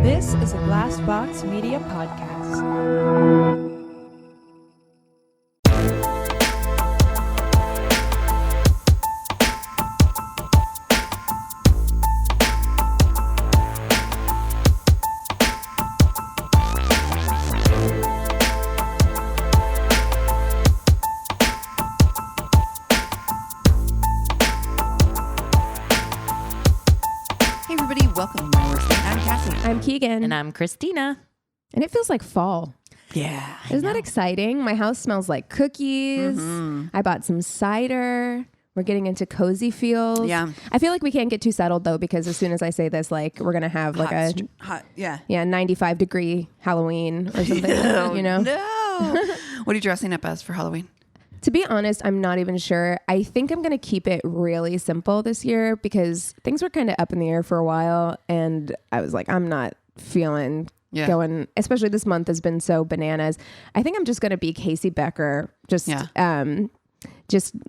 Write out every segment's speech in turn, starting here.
This is a Glass Box Media podcast. Welcome to More Thing. I'm Cassie. I'm Keegan. And I'm Christina. And it feels like fall. Yeah. Isn't that exciting? My house smells like cookies. I bought some cider. We're getting into cozy feels. Yeah. I feel like we can't get too settled though, because as soon as I say this, like we're going to have like hot, yeah. 95 degree Halloween or something, you know? No. What are you dressing up as for Halloween? To be honest, I'm not even sure. I think I'm going to keep it really simple this year because things were kind of up in the air for a while. And I was like, I'm not feeling going, especially this month has been so bananas. I think I'm just going to be Casey Becker, just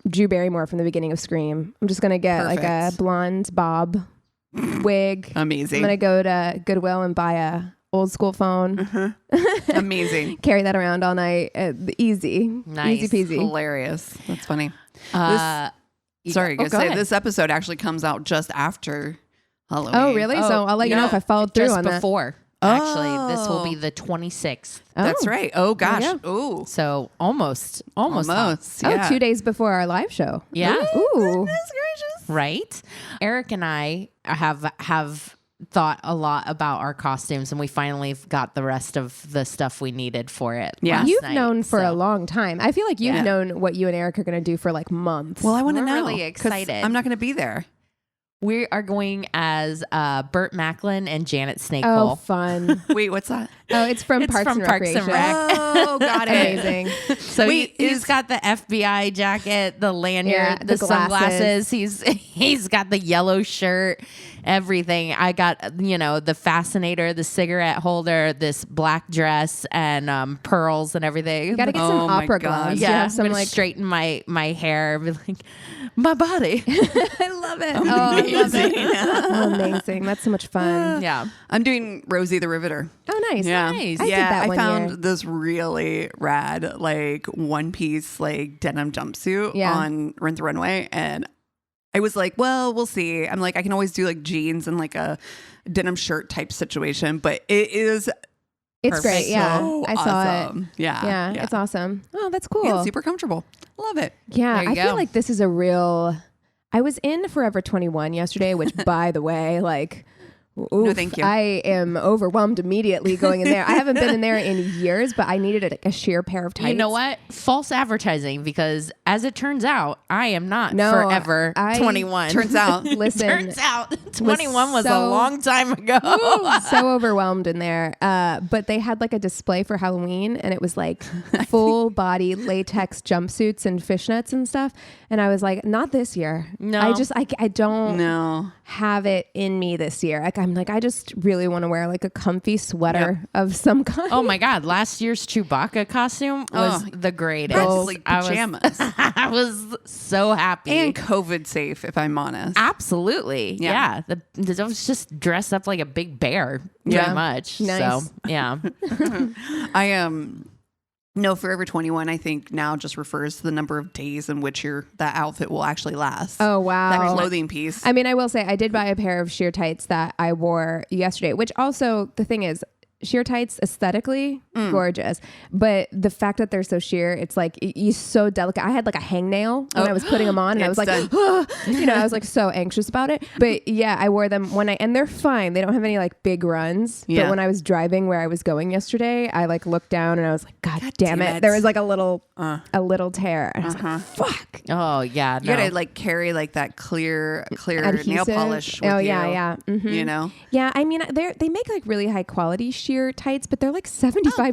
Drew Barrymore from the beginning of Scream. I'm just going to get like a blonde bob wig. Amazing. I'm going to go to Goodwill and buy a old school phone. Amazing. Carry that around all night. Easy. Nice. Easy peasy. Hilarious. That's funny. This episode actually comes out just after Halloween. Oh, really? So I'll let you know if I followed through on that. Just before. Actually, this will be the 26th. That's right. Oh, gosh. Oh. So almost. Yeah. 2 days before our live show. Yeah. Ooh. Goodness gracious. Right? Eric and I have thought a lot about our costumes, and we finally got the rest of the stuff we needed for it. Yeah. You've known for a long time. I feel like you've known what you and Eric are going to do for like months. Well, I want to We're know. really excited. I'm not going to be there. We are going as Burt Macklin and Janet Snakehole. Oh, fun. Wait, what's that? Oh, it's from Parks and Recreation. Oh, got it. Amazing. So he's got the FBI jacket, the lanyard, the sunglasses. He's got the yellow shirt, everything. I got, the fascinator, the cigarette holder, this black dress, and pearls and everything. You got to get some opera gloves. Yeah, some I'm gonna straighten my hair. Be like, my body. I love it. Amazing. I love it. Amazing. That's so much fun. Yeah. I'm doing Rosie the Riveter. Oh, nice. Yeah. Nice. I did that I found year. this really rad, like one piece, like denim jumpsuit on Rent the Runway. And I was like, well, we'll see. I'm like, I can always do like jeans and like a denim shirt type situation, but it's perfect. Great. Yeah. So I saw awesome. it. Yeah. It's awesome. Oh, that's cool. Yeah, super comfortable. Love it. Yeah. I feel like this is I was in Forever 21 yesterday, which by the way, like, oof, no, thank you. I am overwhelmed immediately going in there. I haven't been in there in years, but I needed a sheer pair of tights. You know what? False advertising, because as it turns out, I am not forever 21. Turns out. Listen. Turns out 21 was a long time ago. So overwhelmed in there. But they had like a display for Halloween, and it was like full body latex jumpsuits and fishnets and stuff. And I was like, not this year. No. I don't have it in me this year. Like, I'm like, I just really want to wear like a comfy sweater of some kind. Oh my God. Last year's Chewbacca costume was the greatest. Practically pajamas. I was so happy. And COVID safe, if I'm honest. Absolutely. Yeah. I was just dressed up like a big bear pretty much. Nice. So, yeah. I am... No, Forever 21, I think now just refers to the number of days in which that outfit will actually last. Oh, wow. That clothing piece. I mean, I will say I did buy a pair of sheer tights that I wore yesterday, which also the thing is, sheer tights aesthetically gorgeous, but the fact that they're so sheer, it's like you're so delicate. I had like a hangnail when I was putting them on, and I was like, I was like so anxious about it. But yeah, I wore them and they're fine. They don't have any like big runs. Yeah. But when I was driving where I was going yesterday, I like looked down and I was like, God damn it! There was like a little tear, and I was like, fuck. Oh yeah, you gotta like carry like that clear adhesive nail polish. With yeah. Mm-hmm. You know. Yeah, I mean, they make like really high quality sheer tights, but they're like $75.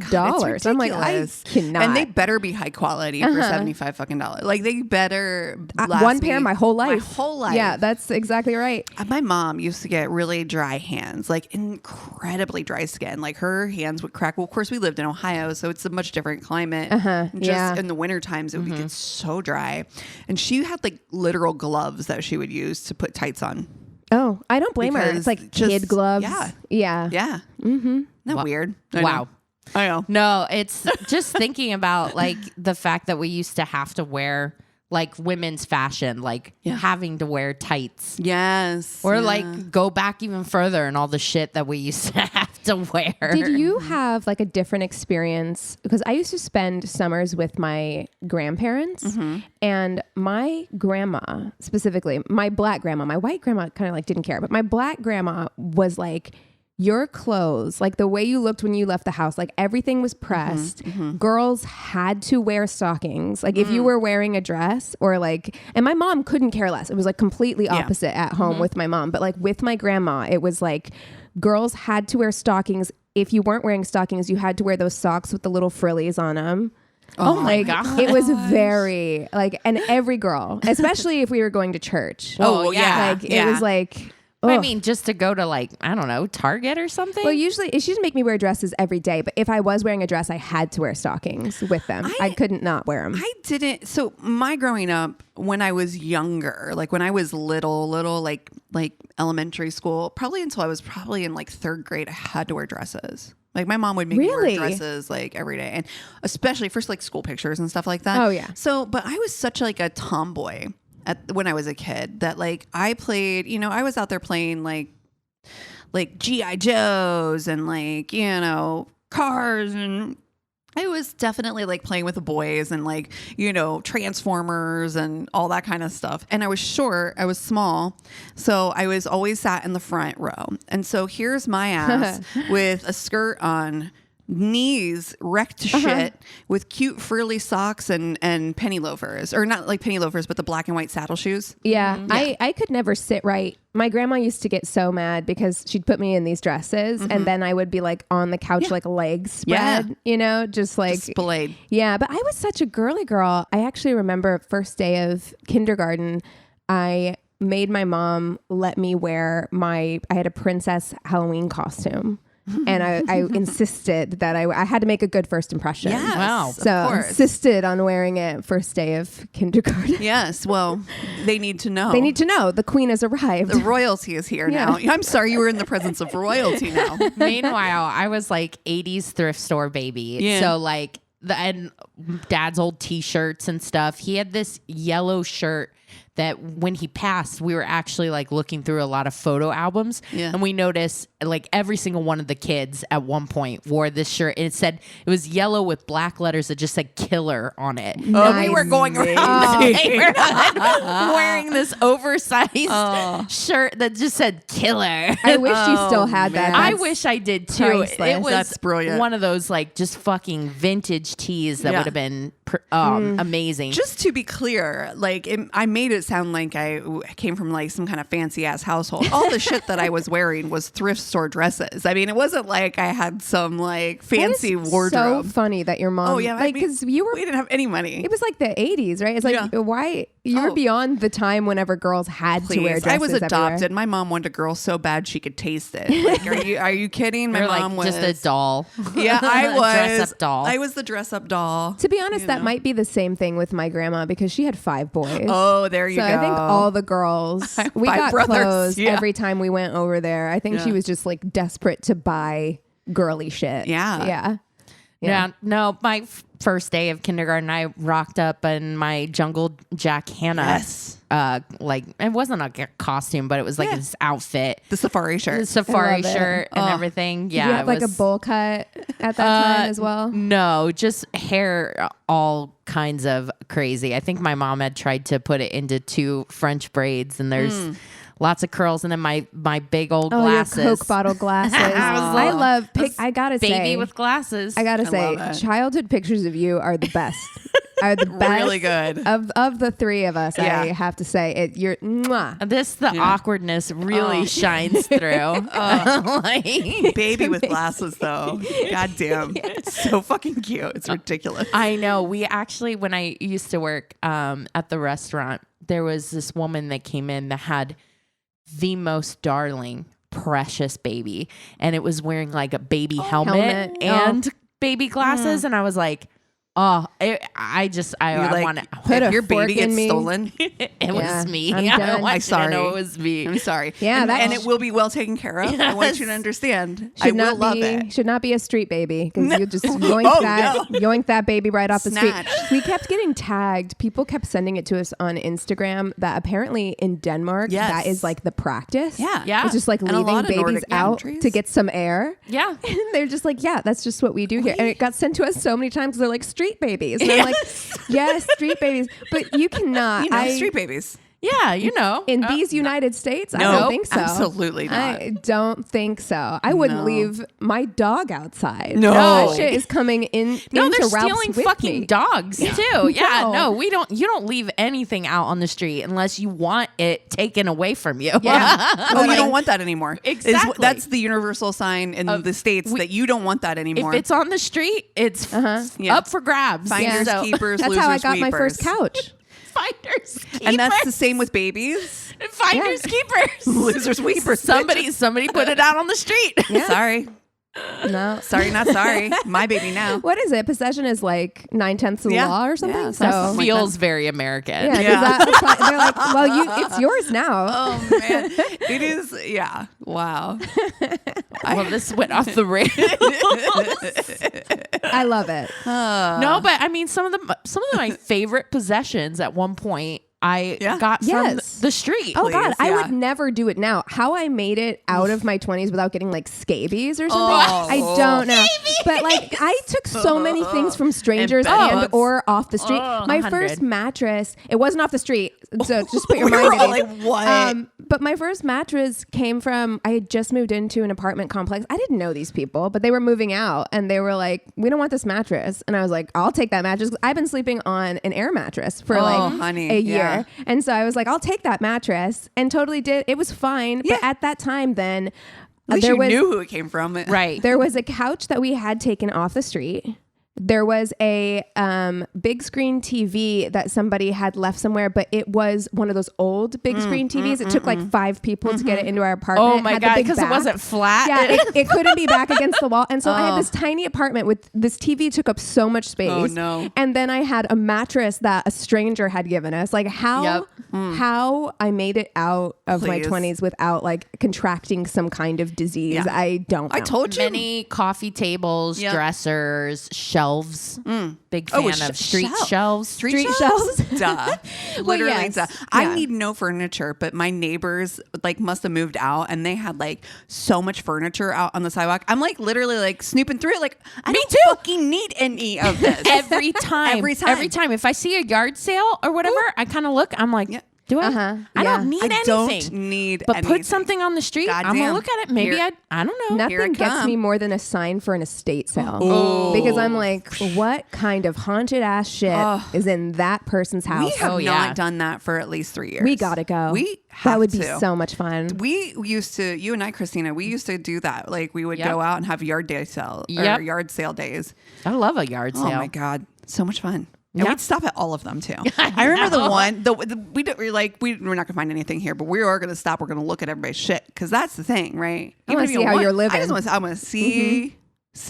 I'm like, I cannot. And they better be high quality for $75 fucking dollars. Like they better last one pair my whole life. My whole life. Yeah, that's exactly right. My mom used to get really dry hands, like incredibly dry skin. Like her hands would crack. Well, of course we lived in Ohio, so it's a much different climate. Just in the winter times, it would get so dry. And she had like literal gloves that she would use to put tights on. Oh, I don't blame her. It's like kid gloves. Yeah. Yeah. Yeah. Mm-hmm. Not weird. Wow. I know. No, it's just thinking about like the fact that we used to have to wear like women's fashion, like having to wear tights. Yes. Or like go back even further and all the shit that we used to have to wear. Did you have like a different experience? Because I used to spend summers with my grandparents and my grandma specifically, my black grandma, my white grandma kind of like didn't care, but my black grandma was like, your clothes, like the way you looked when you left the house, like everything was pressed. Girls had to wear stockings. Like if you were wearing a dress or like, and my mom couldn't care less. It was like completely opposite at home with my mom. But like with my grandma, it was like girls had to wear stockings. If you weren't wearing stockings, you had to wear those socks with the little frillies on them. Oh my God. It was very like, and every girl, especially if we were going to church. Oh yeah. Like it was like, I mean, just to go to like, I don't know, Target or something? Well, usually she didn't make me wear dresses every day, but if I was wearing a dress, I had to wear stockings with them. I couldn't not wear them. I didn't. So my growing up, when I was younger, like when I was little, like elementary school, probably until I was probably in like third grade, I had to wear dresses. Like my mom would make me wear dresses like every day, and especially for like school pictures and stuff like that. Oh yeah. So, but I was such like a tomboy when I was a kid that like I played, I was out there playing like G.I. Joes and like, cars, and I was definitely like playing with the boys and like, Transformers and all that kind of stuff. And I was short, I was small. So I was always sat in the front row. And so here's my ass with a skirt on, knees wrecked to shit, with cute frilly socks and penny loafers, or not like penny loafers, but the black and white saddle shoes. Yeah. I could never sit right. My grandma used to get so mad because she'd put me in these dresses and then I would be like on the couch, like legs spread, just like displayed. Yeah. But I was such a girly girl. I actually remember first day of kindergarten, I made my mom let me wear I had a princess Halloween costume. And I insisted that I had to make a good first impression. Yes, wow. So insisted on wearing it first day of kindergarten. Yes. Well, they need to know. They need to know the queen has arrived. The royalty is here now. I'm sorry you were in the presence of royalty now. Meanwhile, I was like 80s thrift store baby. Yeah. So like and dad's old t-shirts and stuff. He had this yellow shirt that when he passed, we were actually like looking through a lot of photo albums and we noticed like every single one of the kids at one point wore this shirt, and it was yellow with black letters that just said killer on it. Nice. And we were going around the neighborhood wearing this oversized shirt that just said killer. I wish you still had that. I wish I did too. priceless. It was That's brilliant. one of those like just fucking vintage tees that would have been amazing. Just to be clear, like I made it sound like I came from like some kind of fancy ass household. All the shit that I was wearing was thrift store dresses. I mean, it wasn't like I had some like fancy wardrobe. So funny that your mom. Oh yeah, like because we didn't have any money. It was like the 80s, right? It's like why you're beyond the time whenever girls had to wear dresses. I was adopted. Everywhere. My mom wanted a girl so bad she could taste it. Like, are you kidding? My mom like was just a doll. Yeah, I was dress up doll. I was the dress up doll. To be honest, that might be the same thing with my grandma because she had 5 boys. Oh, there you go. So I think all the girls we got clothes every time we went over there. I think she was just like desperate to buy girly shit. Yeah. No, my first day of kindergarten, I rocked up in my Jungle Jack Hannah. Yes. Like it wasn't a costume, but it was like this outfit, the safari shirt, shirt, and everything. Yeah, did you have like a bowl cut at that time as well? No, just hair, all kinds of crazy. I think my mom had tried to put it into 2 French braids, and there's lots of curls, and then my big old glasses. Your Coke bottle glasses. I love. I gotta say, baby with glasses. I gotta say, childhood pictures of you are the best. Are the best. Really good. Of the 3 of us, I have to say it. You're mwah. The awkwardness really shines through. Like, baby with glasses, though. God damn, so fucking cute. It's ridiculous. I know. We actually, when I used to work at the restaurant, there was this woman that came in that had the most darling, precious baby, and it was wearing like a baby helmet and baby glasses, and I was like, I want to put if a your fork baby gets in me. stolen. It was me. I'm I done. want you sorry. to know it was me. I'm sorry. Yeah, and it will be well taken care of. I want you to understand. I will love it. Should not be a street baby because you just yoink that baby right off Snatch. the street. We kept getting tagged. People kept sending it to us on Instagram that apparently in Denmark that is like the practice. Yeah. It's just like And a leaving lot of babies Nordic out countries. to get some air. Yeah. And they're just like, yeah, that's just what we do here. And it got sent to us so many times. They're like street babies. And I'm like, yes, street babies. But you cannot. Street babies. Yeah, In these United States, I No, don't think so. absolutely not. I don't think so. I wouldn't leave my dog outside. No. That shit is coming into they're Ralph's stealing with fucking me. dogs too. Yeah, No. no, we don't. You don't leave anything out on the street unless you want it taken away from you. Yeah. Oh, you don't want that anymore. Exactly. That's the universal sign in the States that you don't want that anymore. If it's on the street, it's up for grabs. Finders, So- keepers, That's losers, how I got my weepers. first couch. Finders, keepers. And that's the same with babies. Finders, keepers. Losers, weepers. Somebody put it out on the street. Sorry. No. Sorry, not sorry. My baby now. What is it? Possession is like 9/10 of the Yeah. law or something. Yeah, so something like Feels very American. yeah, Yeah. they're like, well, it's yours now. Oh, man. It is. Yeah. Wow. Well, this went off the rails. I love it. No, but I mean, some of my favorite possessions at one point I got Yes. from the street. Oh God, I yeah. would never do it now. How I made it out of my 20s without getting like scabies or something, Oh. I don't know. But like, I took so many things from strangers and or off the street. My 100. first mattress, it wasn't off the street, so just put your We mind were at all ease. like, what? But my first mattress came from, I had just moved into an apartment complex. I didn't know these people, but they were moving out and they were like, we don't want this mattress. And I was like, I'll take that mattress. I've been sleeping on an air mattress for honey, a year. yeah. And so I was like, I'll take that mattress, and totally did. It was fine. But at that time then, At least you knew who it came from. Right. there was a couch that we had taken off the street. There was a big screen TV that somebody had left somewhere, but it was one of those old big screen TVs. It took like 5 people to get it into our apartment. Oh my Had the God, big because it back. wasn't flat. Yeah, it couldn't be back against the wall. And so I had this tiny apartment with this TV took up so much space. Oh, no. And then I had a mattress that a stranger had given us. Like how I made it out of my Please. 20s without like contracting some kind of disease. Yeah. I don't know. I told you. Many coffee tables, Yep. dressers, shelves. Big fan of street shelves. Street shelves. Duh. Literally, yes. duh. Yeah. I need no furniture, but my neighbors like must have moved out and they had like so much furniture out on the sidewalk. I'm like literally like snooping through it. Like, I don't fucking need any of this. Every time. Every time. Every time. If I see a yard sale or whatever, I kind of look, I'm like, do I? I don't need I anything. don't need But anything. put something on the street. I'm Goddamn. gonna look at it. Maybe Here- I don't know. Here I Nothing gets come. me more than a sign for an estate sale. Oh. Because I'm like, what kind of haunted ass shit is in that person's house? We have Oh, yeah. not done that for at least 3 years. We gotta go. We have that would be to. so much fun. We used to, you and I, Christina, we used to do that. Like we would Yep. go out and have yard sale days. I love a yard sale. Oh my God. So much fun. And Yeah. we'd stop at all of them too. I remember the one, we're not gonna find anything here, but we are gonna stop. We're gonna look at everybody's shit. Cause that's the thing, right? I wanna if you see how want- you're living. I want to see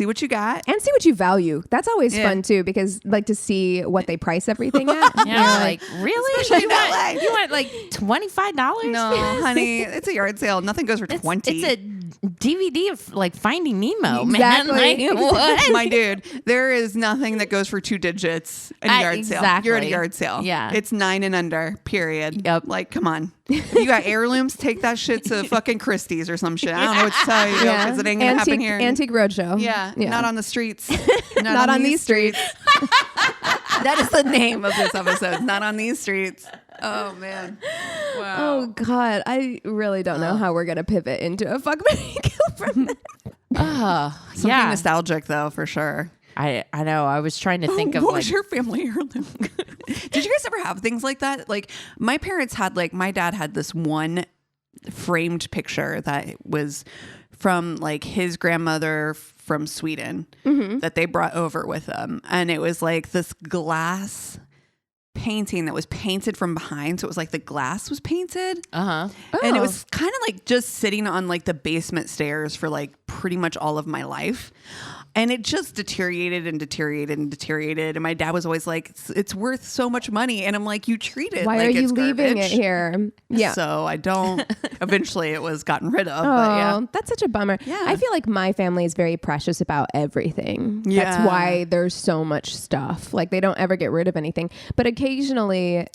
what you got. And see what you value. That's always Yeah. fun too, because like to see what they price everything at. Yeah, you're like, really? Especially You in LA. want, you want like $25? No, honey, it's a yard sale. Nothing goes for 20. It's a DVD of like Finding Nemo, Exactly. man. Like, what? My dude, there is nothing that goes for 2 digits in a yard sale. You're at a exactly. yard sale. Yeah. It's 9 and under, period. Yep. Like, come on. If you got heirlooms, take that shit to fucking Christie's or some shit. I don't know what to tell you because it ain't going to happen here. Antique Roadshow. Yeah, not on the streets. Not on these streets. That is the name of this episode. Not on these streets. Oh, man. Wow. Oh God, I really don't know how we're gonna pivot into a fuck Mary Kill from that. Something yeah. nostalgic, though, for sure. I know. I was trying to think of what like was your family heirloom? Did you guys ever have things like that? Like my parents had, like my dad had this one framed picture that was from like his grandmother from Sweden that they brought over with them, and it was like this glass painting that was painted from behind, so it was like the glass was painted, uh-huh. and it was kind of like just sitting on like the basement stairs for like pretty much all of my life. And it just deteriorated and deteriorated and deteriorated. And my dad was always like, it's worth so much money. And I'm like, you treat it Why like are you it's leaving garbage. it here? Yeah. So I don't. Eventually it was gotten rid of. Oh, but yeah. that's such a bummer. Yeah. I feel like my family is very precious about everything. Yeah. That's why there's so much stuff. Like they don't ever get rid of anything. But occasionally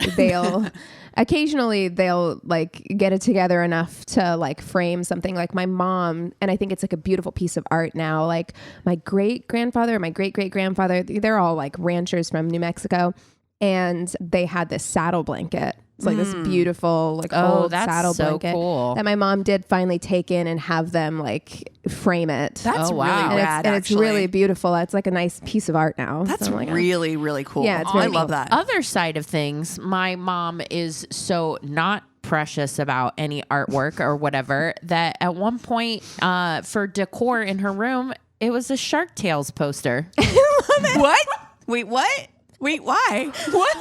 they'll like get it together enough to like frame something. Like my mom, and I think it's like a beautiful piece of art now. Like my great-grandfather, my great-great-grandfather, they're all like ranchers from New Mexico. And they had this saddle blanket. It's like this beautiful, like old saddle blanket cool. that my mom did finally take in and have them like frame it. That's wow. really rad, and it's really beautiful. It's like a nice piece of art now. That's so I'm like, really, really cool. Yeah, it's I very love cool. that. Other side of things, my mom is so not precious about any artwork or whatever that at one point for decor in her room, it was a Shark Tales poster. What? Wait, what? Wait, why? What?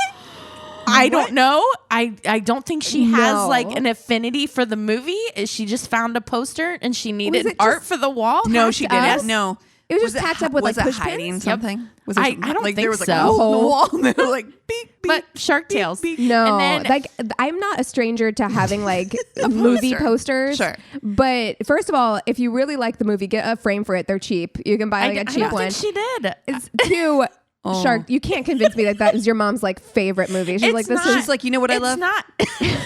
I don't know. I don't think she has No. like an affinity for the movie. She just found a poster and she needed it art just for the wall. No, she didn't. us? No. It was just tacked up with was like it push hiding pins? something? Was there I some- don't like think there was like so. a hole in the wall and they were like beep, beep, But Shark beep, Tales. beep. No, And then- like I'm not a stranger to having like movie posters. Sure. But first of all, if you really like the movie, get a frame for it. They're cheap. You can buy like a I cheap don't one. think she did. It's too Shark. You can't convince me that is your mom's like favorite movie. She's It's like, this not. is She's like, you know what I It's love? not.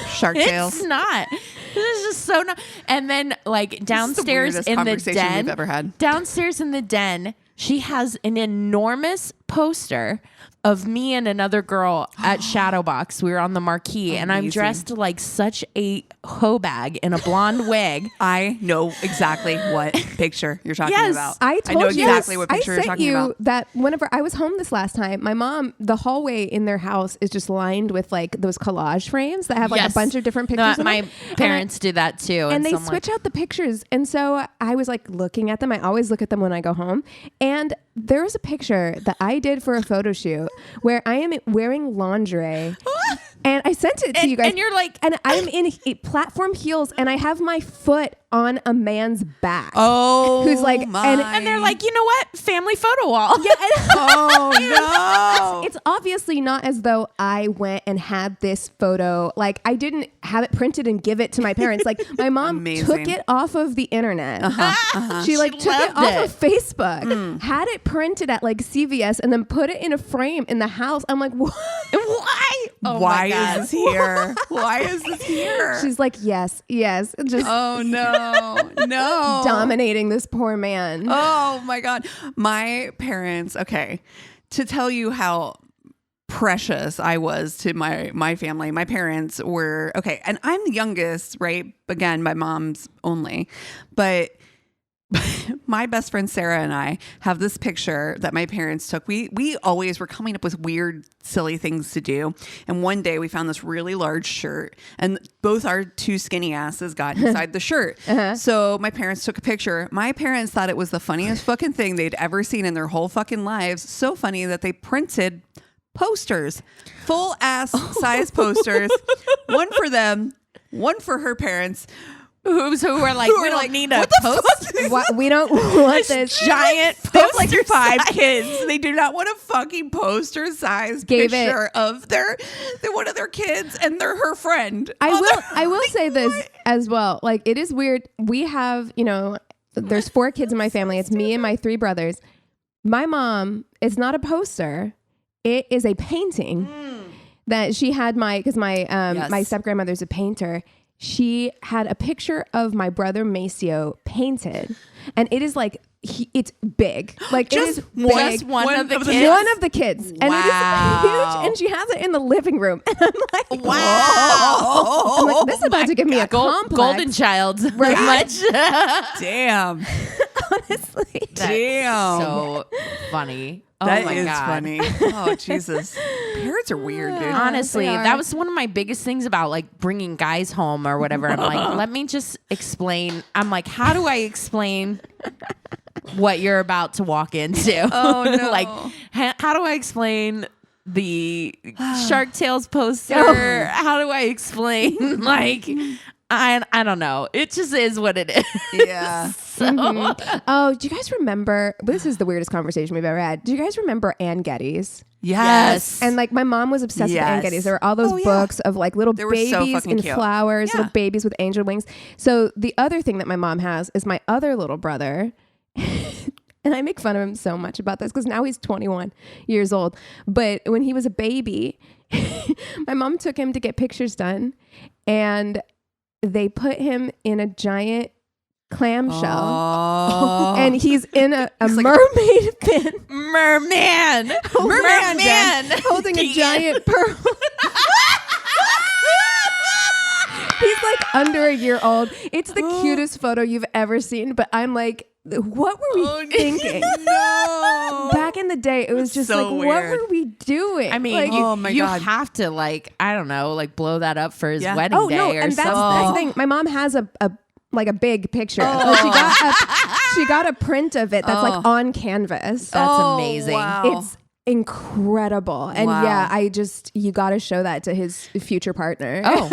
Shark Tales. It's not. This is just so not. And then like downstairs weirdest in the conversation den, we've ever had. downstairs in the den, she has an enormous poster of me and another girl at Shadowbox. We were on the marquee, and I'm Amazing. dressed like such a hoe bag in a blonde wig. I know exactly what picture you're talking Yes, about. I told know you exactly what picture I you're sent talking you about. that whenever I was home this last time, my mom, the hallway in their house is just lined with like those collage frames that have like Yes. a bunch of different pictures. in My them. parents do that too. And they so I'm switch like, out the pictures. And so I was like looking at them. I always look at them when I go home. And there was a picture that I did for a photo shoot where I am wearing lingerie. And I sent it to you guys. and you're like, and I'm in platform heels and I have my foot on a man's back. Oh, Who's like- my. and they're like, you know what? Family photo wall. Yeah, oh no. it's obviously not as though I went and had this photo. Like I didn't have it printed and give it to my parents. Like my mom Amazing. took it off of the internet. She like She took it loved off it. of Facebook, had it printed at like CVS, and then put it in a frame in the house. I'm like, what? Why? Oh Why my God. is this here? Why is this here? She's like, yes, just oh no, no. dominating this poor man. Oh my God. My parents, okay, to tell you how precious I was to my family, my parents were, okay, and I'm the youngest, right? Again, my mom's only, but my best friend Sarah and I have this picture that my parents took. We always were coming up with weird, silly things to do. And one day we found this really large shirt and both our two skinny asses got inside the shirt. So my parents took a picture. My parents thought it was the funniest fucking thing they'd ever seen in their whole fucking lives. So funny that they printed posters, full ass size posters, one for them, one for her parents. Who were like, we don't need a post. What, we don't want this Giant poster they have like 5 size. kids. They do not want a fucking poster size Gave picture of one of their kids and they're her friend. I will say this as well. Like it is weird. We have, there's 4 kids in my family. It's me and my 3 brothers. My mom is not a poster. It is a painting that she had because my step grandmother's a painter. She had a picture of my brother Maceo painted, and it is like it's big, like Just it is big. Just one of the of the kids. One of the kids, and it is Wow. huge. And she has it in the living room. And I'm like, Wow. I'm like, this is about to give me a complex. Golden child. Very much. Damn. Honestly, Damn. So funny. Oh That my is God. funny. Oh, Jesus. Parents are weird, dude. Honestly, They are. that was one of my biggest things about like bringing guys home or whatever. I'm like, let me just explain. I'm like, how do I explain what you're about to walk into? Oh, no. Like, how do I explain the Shark Tales poster? How do I explain like I don't know. It just is what it is. Yeah. So, Oh, do you guys remember? This is the weirdest conversation we've ever had. Do you guys remember Ann Geddes? Yes. And like my mom was obsessed with Ann Yes. Geddes. There were all those books of like little They were so babies fucking in cute. flowers, Yeah. little babies with angel wings. So the other thing that my mom has is my other little brother. And I make fun of him so much about this because now he's 21 years old. But when he was a baby, my mom took him to get pictures done, and they put him in a giant clamshell. Oh. And he's in a He's like mermaid fin. merman. Holding a giant pearl. He's like under a year old. It's the cutest photo you've ever seen, but I'm like, what were we thinking? No. Back in the day, it was just so like, what weird. were we doing? I mean, like, oh my you God. have to like, I don't know, like blow that up for his Yeah. wedding oh day no, or and that's something. the thing. My mom has a big picture. Like, she got a print of it that's like on canvas. That's amazing. Wow. It's incredible. And Wow. yeah, you got to show that to his future partner. Oh,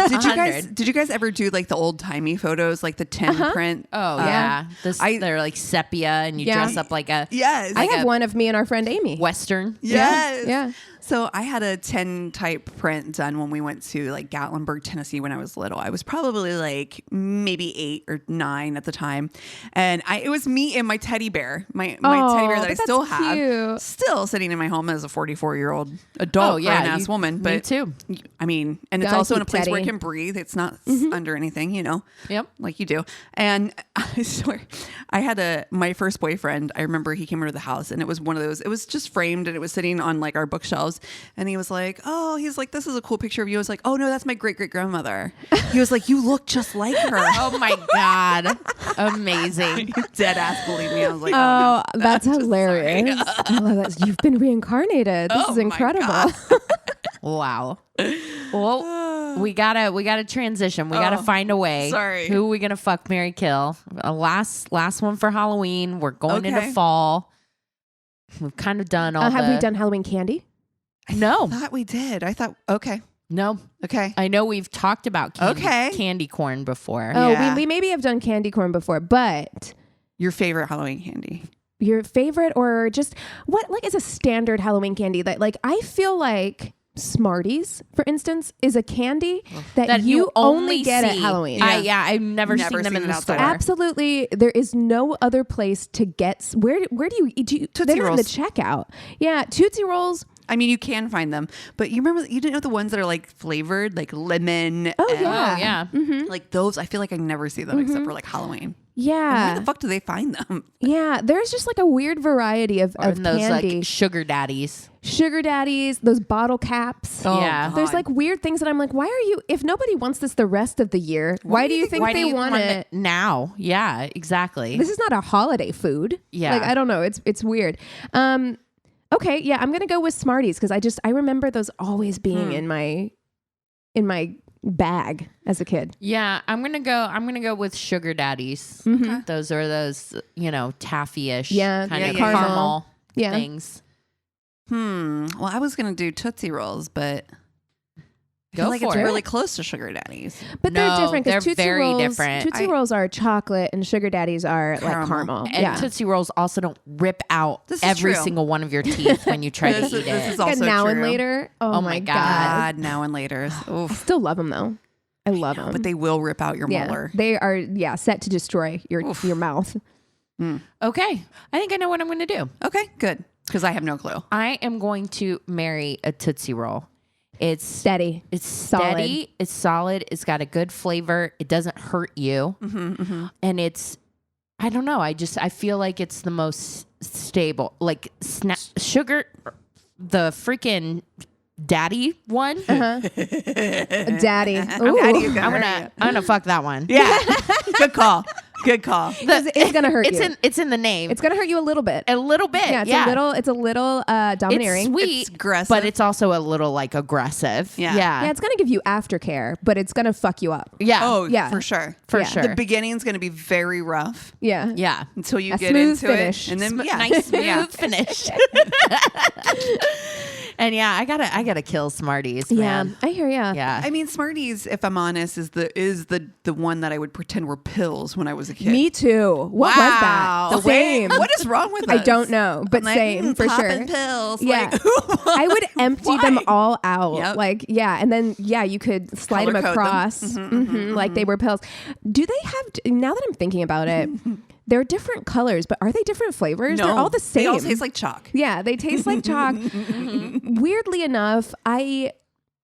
Did you guys ever do like the old timey photos, like the tin print? Oh yeah, they're like sepia, and you Yeah. dress up like a Yes. I like have a one of me and our friend Amy. Western. Yes. Yeah. So I had a 10 type print done when we went to like Gatlinburg, Tennessee when I was little. I was probably like maybe 8 or 9 at the time. And it was me and my teddy bear, my teddy bear that I but that's still have, cute. still sitting in my home as a 44-year-old adult, Oh, yeah, grown-ass woman. me But too. I mean, and it's Gotta also in a keep place where it Teddy. can breathe. It's not under anything, Yep. like you do. And I swear, I had my first boyfriend. I remember he came over to the house, and it was one of those. It was just framed, and it was sitting on like our bookshelves. And he was like, "Oh, he's like, this is a cool picture of you." I was like, "Oh no, that's my great grandmother." He was like, "You look just like her." Oh my god, amazing. Dead ass, believe me. I was like, "Oh, Oh, no. that's hilarious. I love that. You've been reincarnated. This is my incredible. God. Wow. Well, we gotta transition. We gotta find a way. Sorry. Who are we gonna fuck, marry, kill? A last one for Halloween. We're going into Okay. fall. We've kind of done all. Have we done Halloween candy? No, I thought we did. I thought, okay. no. Okay. I know we've talked about candy corn before. Oh, Yeah. we maybe have done candy corn before, but Your favorite Halloween candy? your favorite or just what like is a standard Halloween candy that like I feel like Smarties, for instance, is a candy that you only get at see. Halloween. I've never seen them in the store. Absolutely, there is no other place to get. Where do you eat? Tootsie They're not in the Rolls. checkout. Yeah, Tootsie Rolls. I mean, you can find them, but you remember, you didn't know the ones that are like flavored, like lemon. Oh, and, yeah. Oh yeah. Mm-hmm. Like those, I feel like I never see them except for like Halloween. And Yeah, where the fuck do they find them? yeah. There's just like a weird variety of And those candy. like sugar daddies. Sugar daddies, those bottle caps. Oh, Yeah. God. There's like weird things that I'm like, why are you? If nobody wants this the rest of the year, why do you think Why do they you want it? now? Yeah, exactly. This is not a holiday food. Yeah. Like I don't know. It's weird. Okay, yeah, I'm gonna go with Smarties because I remember those always being in my bag as a kid. Yeah, I'm gonna go with sugar daddies. Those are those, taffy-ish, Yeah, kind of yeah. caramel Yeah. things. Well, I was gonna do Tootsie Rolls, but I Go feel like for it's it. really close to Sugar Daddies. But they're No, different because they're Tootsie very Rolls, different. Tootsie Rolls are chocolate and Sugar Daddies are like caramel. And Yeah. Tootsie Rolls also don't rip out This is every true. single one of your teeth when you try to This eat is it. also Like a now and true. later. Oh, Oh my my god. God, now and later. Oof. Still love them though. I love them. But they will rip out your molar. They are set to destroy your mouth. Okay, I think I know what I'm gonna do. Okay, good. Because I have no clue. I am going to marry a Tootsie Roll. It's Steady. It's Solid. steady. It's solid. It's got a good flavor. It doesn't hurt you. And it's, I don't know. I feel like it's the most stable. Like sugar, the freaking daddy one. Daddy. Ooh. I'm gonna fuck that one. Yeah. Good call. Good call. It's gonna hurt you. It's in the name. It's gonna hurt you a little bit. a little bit. Yeah, it's a little domineering. It's sweet, It's aggressive. but it's also a little like aggressive. Yeah. Yeah, it's gonna give you aftercare, but it's gonna fuck you up. Yeah. Oh, Yeah. for sure. for yeah. sure. The beginning's going to be very rough Yeah. yeah. until you A get smooth into finish. it. And then, yeah. Nice smooth Yeah. finish. And yeah, I gotta kill Smarties, man. I hear ya. Yeah. I mean, Smarties, if I'm honest, is the one that I would pretend were pills when I was a kid. Me too. What was that? Same. What is wrong with us? I don't know, but I'm same for sure. popping pills. Yeah. Like, I would empty them Why? all out. Yep. Like, yeah. And then, yeah, you could slide them Color code them. across like they were pills. Do they have, now that I'm thinking about it, they're different colors, but are they different flavors? No, They're all the same. They all taste like chalk. Yeah, they taste like chalk. Weirdly enough, I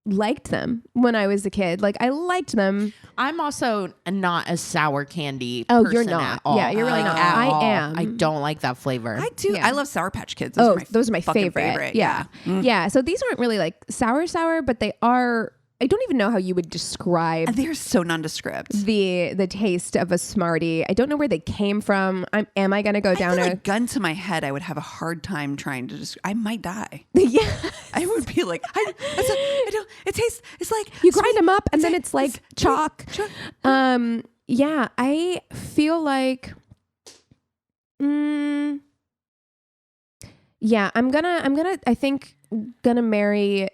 liked them when I was a kid. Like, I liked them. I'm also not a sour candy Oh, person you're not. at all. Yeah, you're really not. At I all. am. I don't like that flavor. I do. Yeah. I love Sour Patch Kids. Those are my fucking favorite. Yeah. Yeah. So these aren't really like sour, but they are. I don't even know how you would describe And they're so nondescript. the taste of a Smartie. I don't know where they came from. Am I going to go down I feel a like gun to my head, I would have a hard time trying to I might die. yeah? I would be like, I don't. It tastes. It's like You grind them up and then it's like chalk. Chalk. Yeah, I feel like. Yeah, I think gonna marry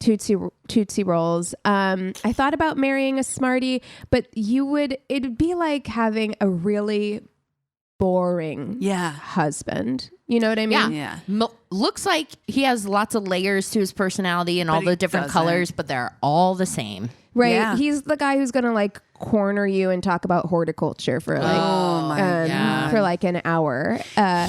Tootsie Rolls. I thought about marrying a Smartie, but it'd be like having a really boring husband. You know what I mean? Yeah. Looks like he has lots of layers to his personality and all he the different doesn't. colors, but they're all the same. Right. Yeah. He's the guy who's gonna like corner you and talk about horticulture for like for like an hour.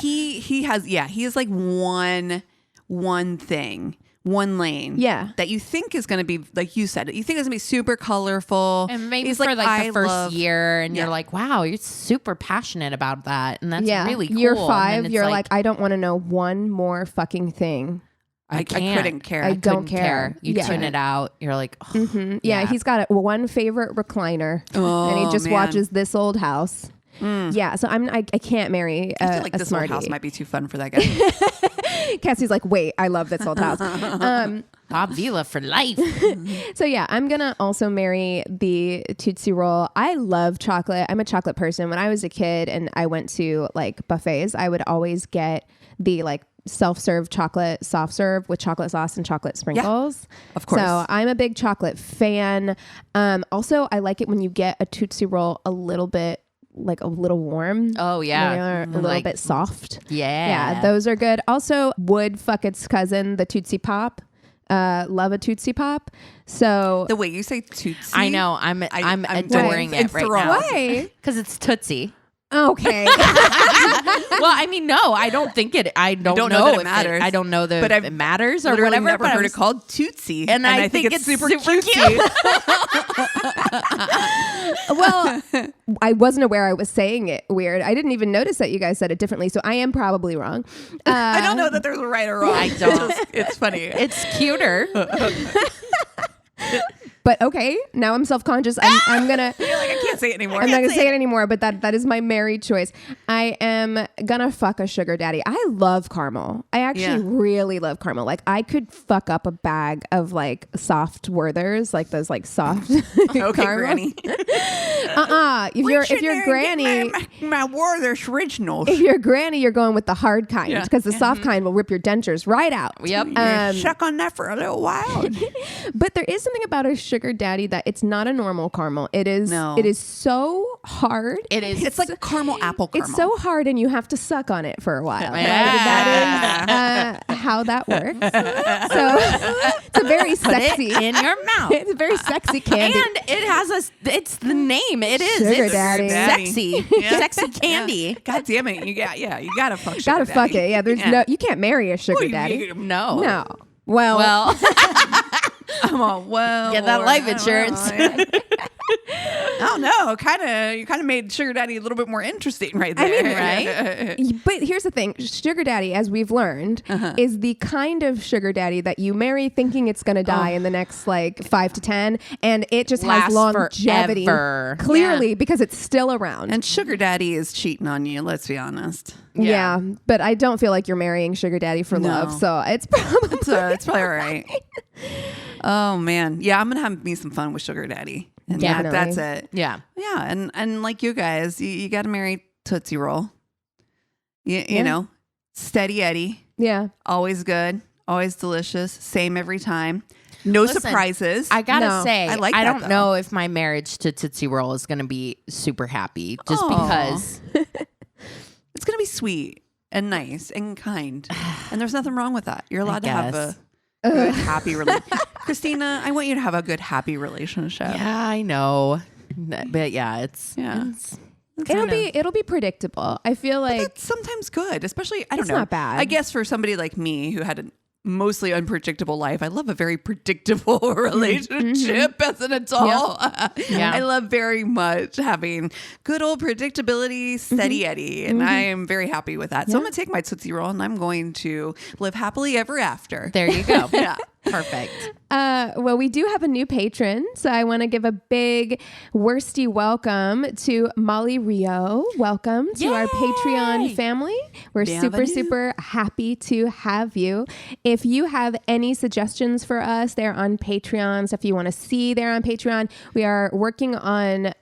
He has like one thing. One lane, that you think is going to be, like you said, you think it's going to be super colorful, And maybe He's for like the first love- year, and you're like, wow, you're super passionate about that, and that's really cool. Year And 5, then it's you're like, I don't want to know one more fucking thing. I couldn't care. I don't couldn't care. You Yeah. tune it out. You're like, oh, Yeah, he's got one favorite recliner, and he just watches This Old House. Yeah, so I can't marry I feel like a this Smartie. old house might be too fun for that guy. Cassie's like, wait, I love This Old House. Bob Vila for life. So yeah, I'm gonna also marry the Tootsie Roll. I love chocolate. I'm a chocolate person. When I was a kid and I went to like buffets, I would always get the like self-serve chocolate soft serve with chocolate sauce and chocolate sprinkles. Of course. So I'm a big chocolate fan. Also, I like it when you get a Tootsie Roll a little warm. Oh yeah, They're a little like, bit soft. Yeah, Those are good. Also, would fuck its cousin, the Tootsie Pop. Love a Tootsie Pop. So The way you say Tootsie, I know. I'm adoring it right enthralled. now. why? Because it's Tootsie. Okay. Well, I mean, no, I don't think it. I don't know that it if matters. I don't know But if I've it matters or literally whatever. never but heard it called Tootsie, and I think it's super cute. Well, I wasn't aware I was saying it weird. I didn't even notice that you guys said it differently, so I am probably wrong. I don't know that there's a right or wrong. I don't. It's funny. It's cuter. But okay, now I'm self-conscious. I'm gonna. You're like, I can't say it anymore. I'm not gonna say it anymore. But that is my married choice. I am gonna fuck a sugar daddy. I love caramel. I actually really love caramel. Like I could fuck up a bag of like soft Werthers, like those like soft. Okay, caramel. Granny. If you're granny, my Werther's originals. if you're granny, you're going with the hard kind Yeah. because the soft kind will rip your dentures right out. Yep. Suck on that for a little while. But there is something about a sugar daddy that it's not a normal caramel. It is. No. It is so hard. It is. It's like caramel apple caramel. It's so hard, and you have to suck on it for a while. Yeah. That is how that works. So it's a very sexy. Put it in your mouth. It's a very sexy candy. And it has it's the name. It is. Sugar it's daddy. Sexy. Yeah. Sexy candy. God damn it! You gotta fuck. Sugar Gotta fuck daddy. it. Yeah, there's no. You can't marry a sugar Well, daddy. No. No. Well. I'm all well. Get that Lord, life I don't insurance. know. I don't know. You kind of made sugar daddy a little bit more interesting right there. I mean, right? But here's the thing: sugar daddy, as we've learned, is the kind of sugar daddy that you marry thinking it's going to die in the next like 5 to 10, and it just Lasts has longevity. forever. Clearly, because it's still around. And sugar daddy is cheating on you. Let's be honest. Yeah, but I don't feel like you're marrying sugar daddy for love, so it's probably It's probably all right. Oh man, yeah, I'm gonna have me some fun with sugar daddy. And Definitely. that's it. Yeah. Yeah, and like you guys, you got to marry Tootsie Roll. You know, steady Eddie, yeah. always good, Always delicious. Same every time. No surprises. I gotta say, I don't though. know if my marriage to Tootsie Roll is gonna be super happy just because it's gonna be sweet and nice and kind. And there's nothing wrong with that. You're allowed to have a good, happy relationship. Christina, I want you to have a good, happy relationship. Yeah, I know. But yeah, it'll be predictable. I feel like that's sometimes good, especially I don't know. It's not bad. I guess for somebody like me who had a mostly unpredictable life, I love a very predictable relationship as an adult. Yeah. I love very much having good old predictability, steady Eddie, and I am very happy with that. So I'm going to take my Tootsie Roll and I'm going to live happily ever after. There you go. Yeah. Perfect. Well, we do have a new patron, so I want to give a big worsty welcome to Molly Rio. Welcome to our Patreon family. We're super happy to have you. If you have any suggestions for us there on Patreon, stuff you want to see there on Patreon, we are working on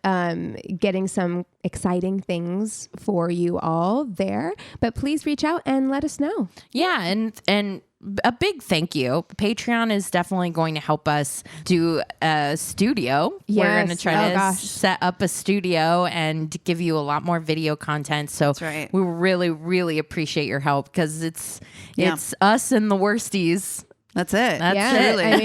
getting some exciting things for you all there. But please reach out and let us know. Yeah, and a big thank you. Patreon is definitely going to help us do a studio. Yes. We're going to try to set up a studio and give you a lot more video content. So we really, really appreciate your help because it's us and the worsties. That's it. That's it. I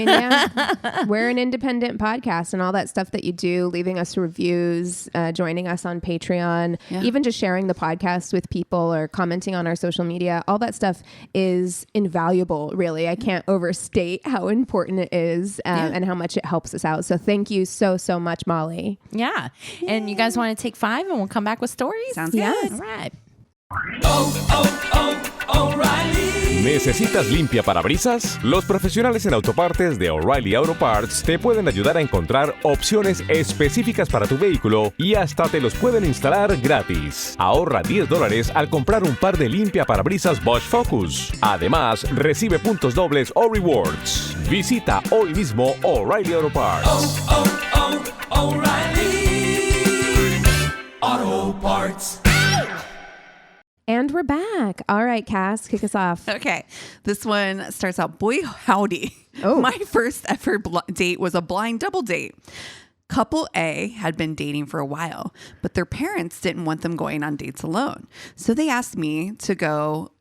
mean, we're an independent podcast, and all that stuff that you do, leaving us reviews, joining us on Patreon, even just sharing the podcast with people or commenting on our social media, all that stuff is invaluable, really. I can't overstate how important it is and how much it helps us out. So thank you so much, Molly. Yeah. And you guys want to take 5 and we'll come back with stories? Sounds good. All right. O'Reilly. ¿Necesitas limpia parabrisas? Los profesionales en autopartes de O'Reilly Auto Parts te pueden ayudar a encontrar opciones específicas para tu vehículo y hasta te los pueden instalar gratis. Ahorra $10 al comprar un par de limpia parabrisas Bosch Focus. Además, recibe puntos dobles o rewards. Visita hoy mismo O'Reilly Auto Parts. O'Reilly Auto Parts. And we're back. All right, Cass, kick us off. Okay. This one starts out, boy, howdy. Oh. My first ever date was a blind double date. Couple A had been dating for a while, but their parents didn't want them going on dates alone. So they asked me to go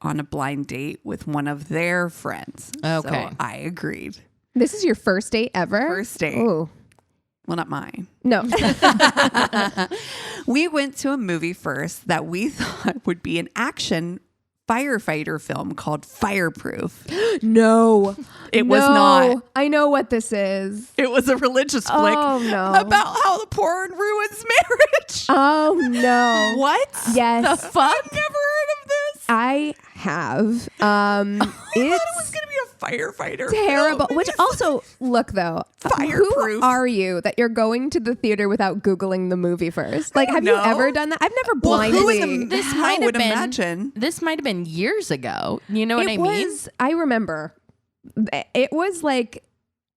on a blind date with one of their friends. Okay. So I agreed. This is your first date ever? First date. Ooh. Well, not mine. No. We went to a movie first that we thought would be an action firefighter film called Fireproof. No. It was not. I know what this is. It was a religious flick about how the porn ruins marriage. Oh, no. What? Yes. The fuck? I've never heard of this. I have. I thought it was going to be a firefighter. Terrible. film. Which also, look though, Fireproof. who are you that you're going to the theater without Googling the movie first? Like, have you ever done that? I've never blindly. This might have been years ago. You know what I mean? I remember. It was like.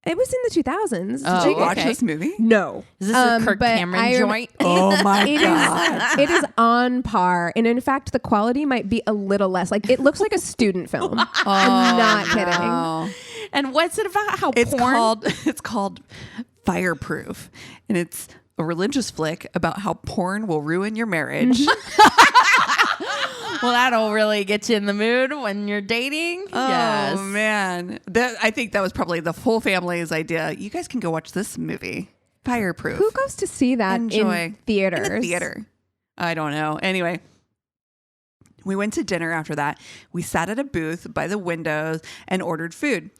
It was in the 2000s. Did you watch this movie? No. Is this a Kirk Cameron joint? Oh my God. It is on par. And in fact, the quality might be a little less. Like, it looks like a student film. I'm not kidding. No. And what's it about? How It's called Fireproof. And it's a religious flick about how porn will ruin your marriage. Well, that'll really get you in the mood when you're dating. Oh, yes. man. I think that was probably the whole family's idea. You guys can go watch this movie, Fireproof. Who goes to see that in theaters? In a theater. I don't know. Anyway, we went to dinner after that. We sat at a booth by the windows and ordered food.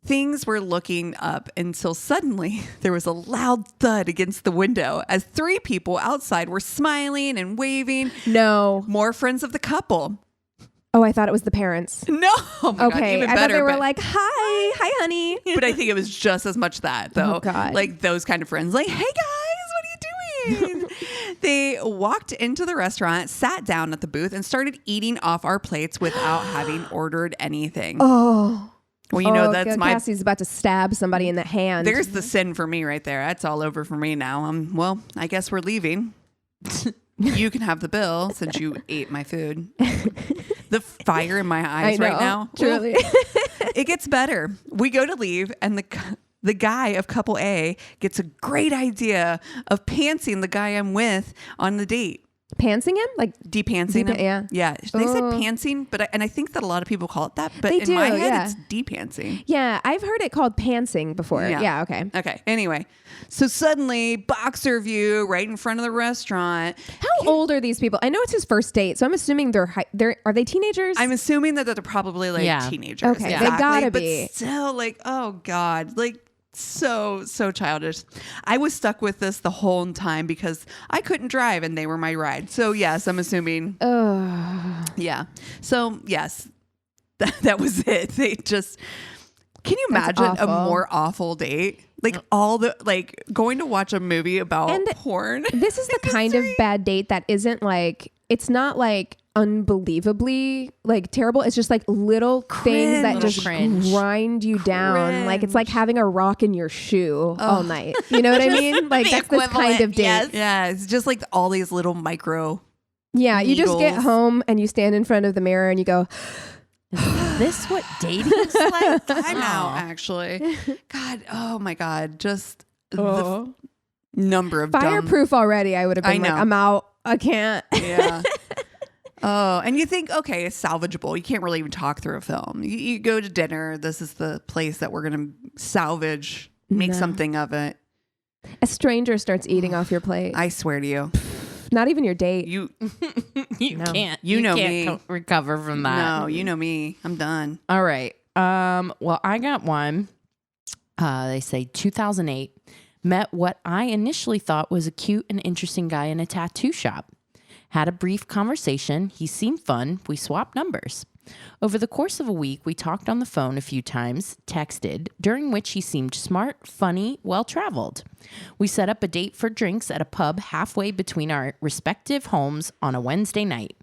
Things were looking up until suddenly there was a loud thud against the window as 3 people outside were smiling and waving. No. More friends of the couple. Oh, I thought it was the parents. No. Oh my God, even I better, thought they were like, hi, honey. But I think it was just as much that, though. Oh, God. Like those kind of friends. Like, hey, guys, what are you doing? They walked into the restaurant, sat down at the booth, and started eating off our plates without having ordered anything. Oh. Well, you know, that's Cassie's about to stab somebody in the hand. There's the sin for me right there. That's all over for me now. Well, I guess we're leaving. You can have the bill since you ate my food. the fire in my eyes right now. Truly. It gets better. We go to leave, and the guy of couple A gets a great idea of pantsing the guy I'm with on the date. Pantsing him? Like de-pantsing him? Yeah. Yeah. They said pantsing, but I think that a lot of people call it that. But They in do, my head, yeah. it's de-pantsing. Yeah, I've heard it called pantsing before. Yeah, okay. Okay. Anyway, so suddenly boxer view right in front of the restaurant. How old are these people? I know it's his first date, so I'm assuming they're are they teenagers? I'm assuming that they're probably like teenagers. Okay, they gotta be. But still, like, oh God, like so childish. I was stuck with this the whole time because I couldn't drive and they were my ride. So yes, I'm assuming. Yeah. So yes, that was it. They just. Can you imagine a more awful date? Like going to watch a movie about porn. This is the kind of bad date that isn't like, it's not like unbelievably like terrible. It's just like little things that just grind you down. Like it's like having a rock in your shoe all night. You know what I mean? Like that's this kind of date. Yes. Yeah. It's just like all these little micro. Yeah. You just get home and you stand in front of the mirror and you go, is this what dating's like? I'm out, actually. God, oh my God. Just the number of fireproof already. I would have been like, I'm out. I can't. Yeah. Oh, and you think, okay, it's salvageable. You can't really even talk through a film. You go to dinner. This is the place that we're going to salvage, make something of it. A stranger starts eating off your plate. I swear to you. Not even your date. You can't. You know me. Recover from that. No, you know me. I'm done. All right. Well, I got one. They say 2008. Met what I initially thought was a cute and interesting guy in a tattoo shop. Had a brief conversation. He seemed fun. We swapped numbers. Over the course of a week, we talked on the phone a few times, texted, during which he seemed smart, funny, well-traveled. We set up a date for drinks at a pub halfway between our respective homes on a Wednesday night.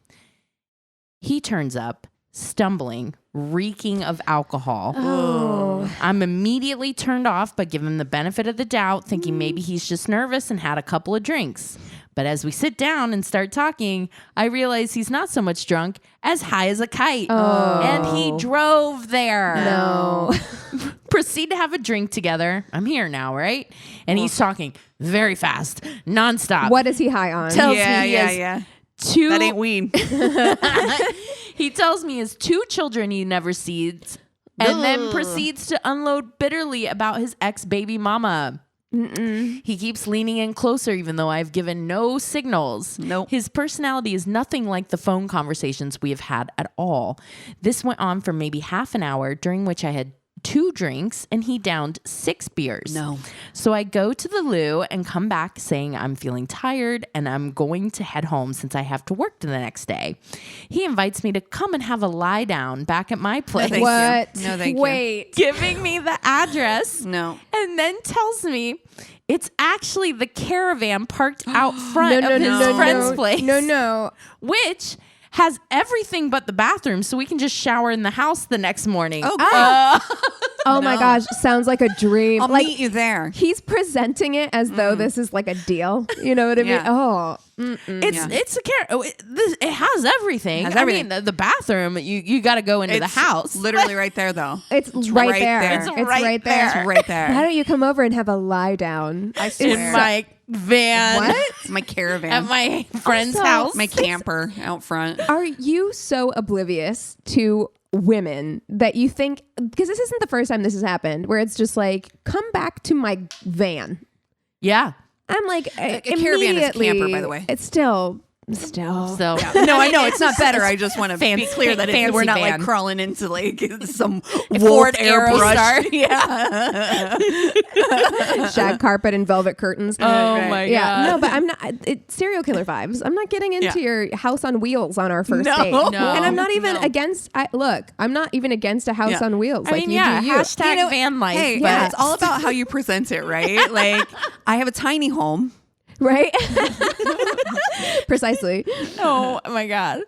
He turns up, stumbling, reeking of alcohol. Oh. I'm immediately turned off, but give him the benefit of the doubt, thinking maybe he's just nervous and had a couple of drinks. But as we sit down and start talking, I realize he's not so much drunk as high as a kite. Oh. And he drove there. No. Proceed to have a drink together. I'm here now, right? And he's talking very fast, nonstop. What is he high on? Tells me he has two. That ain't weed. He tells me his 2 children he never sees, and then proceeds to unload bitterly about his ex-baby mama. He keeps leaning in closer, even though I've given no signals. Nope. His personality is nothing like the phone conversations we have had at all. This went on for maybe half an hour, during which I had 2 drinks and he downed 6 beers. No. So I go to the loo and come back saying I'm feeling tired and I'm going to head home since I have to work the next day. He invites me to come and have a lie down back at my place. No, thank you. No, thank you. Wait. Giving me the address. No. And then tells me it's actually the caravan parked out front of his friend's place. No. Which has everything but the bathroom, so we can just shower in the house the next morning. Oh, great. Oh my gosh, sounds like a dream. I'll like, meet you there. He's presenting it as though this is like a deal. You know what I mean? Yeah. Oh, It's a it has everything. Has everything. I mean, the bathroom, you got to go into the house. Literally right there, though. it's right there. It's right there. It's right there. Why don't you come over and have a lie down? I swear. in my van. What? It's my caravan. At my friend's Also, house. my camper out front. Are you so oblivious to women that you think, because this isn't the first time this has happened, where it's just like, come back to my van. Yeah. I'm like, A caravan is camper, by the way. It's still. So No, I know it's not better. I just want to be clear that we're not van. like crawling into like some Ford airbrush. Aerostar. Yeah. shag carpet and velvet curtains. Oh my Yeah, God. no, but I'm not. Serial killer vibes. I'm not getting into your house on wheels on our first date. No. And I'm not even No. against. I'm not even against a house on wheels. I Like mean, you yeah, do you. hashtag You know, van life. Hey, but it's all about how you present it, right? Like I have a tiny home. Right? Precisely. Oh my God.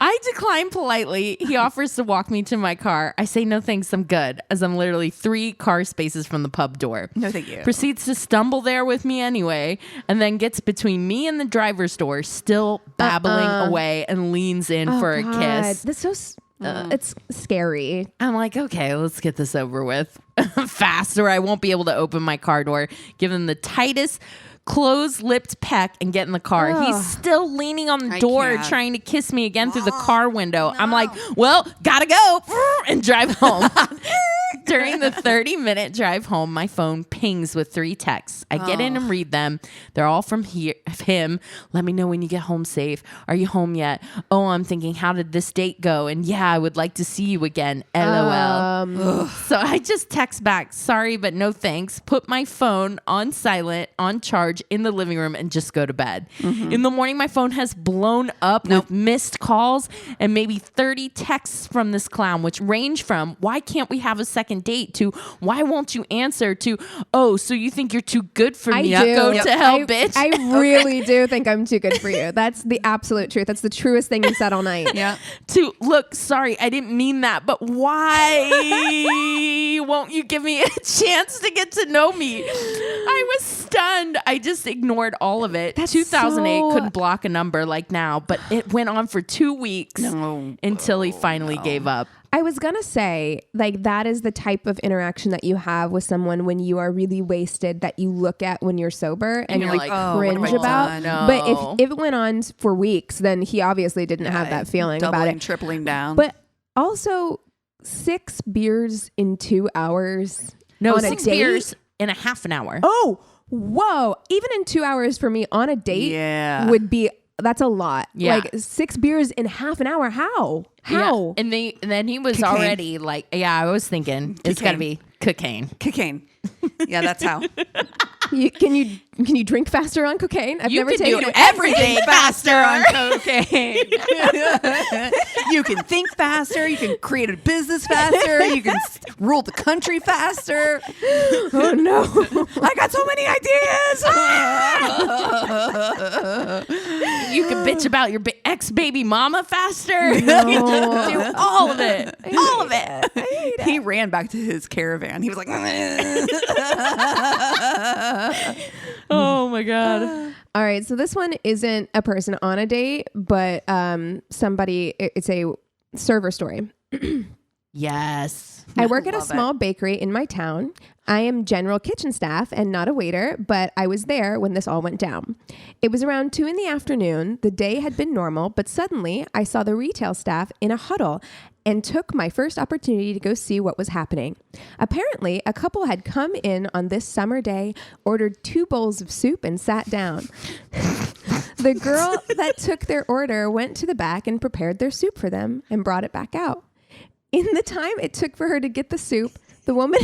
I decline politely. He offers to walk me to my car. I say no thanks, I'm good, as I'm literally 3 car spaces from the pub door. No, thank you. Proceeds to stumble there with me anyway, and then gets between me and the driver's door, still babbling away, and leans in for a kiss. That's so it's scary. I'm like, okay, let's get this over with fast, or I won't be able to open my car door. Give him the tightest closed-lipped peck and get in the car. Ugh. He's still leaning on the door trying to kiss me again through the car window. I'm like, well, gotta go, and drive home. During the 30-minute drive home, my phone pings with 3 texts. I get in and read them. They're all from him. Let me know when you get home safe. Are you home yet? Oh, I'm thinking, how did this date go? And yeah, I would like to see you again. LOL. So I just text back, sorry, but no thanks. Put my phone on silent, on charge in the living room, and just go to bed. In the morning, my phone has blown up with missed calls and maybe 30 texts from this clown, which range from, why can't we have a second date, to why won't you answer, to, oh, so you think you're too good for me? Go to hell, bitch. I really do think I'm too good for you. That's the absolute truth. That's the truest thing you said all night. To, look, sorry, I didn't mean that, but why won't you give me a chance to get to know me? I was stunned. I just ignored all of it. 2008 couldn't block a number like now, but it went on for 2 weeks until he finally gave up. I was going to say, like, that is the type of interaction that you have with someone when you are really wasted that you look at when you're sober and you're like, cringe about. No. But if it went on for weeks, then he obviously didn't have that feeling about it. Tripling down. But also 6 beers in 2 hours. No, on 6 a date? beers in a half an hour. Oh, whoa. Even in 2 hours for me on a date would be, that's a lot. Yeah. Like 6 beers in half an hour. How? Yeah. And then he was already like, I was thinking it's got to be cocaine. Yeah, that's how. Can you drink faster on cocaine? I've never taken do everything faster on cocaine. You can think faster. You can create a business faster. You can rule the country faster. Oh no! I got so many ideas. You can bitch about your ex-baby mama faster. No. You can do all of it. All of it. He ran back to his caravan. He was like, oh my God. All right. So this one isn't a person on a date, but somebody, it's a server story. Yes. I work at a small bakery in my town. I am general kitchen staff and not a waiter, but I was there when this all went down. It was around 2 p.m. The day had been normal, but suddenly I saw the retail staff in a huddle and took my first opportunity to go see what was happening. Apparently, a couple had come in on this summer day, ordered 2 bowls of soup, and sat down. The girl that took their order went to the back and prepared their soup for them and brought it back out. In the time it took for her to get the soup, the woman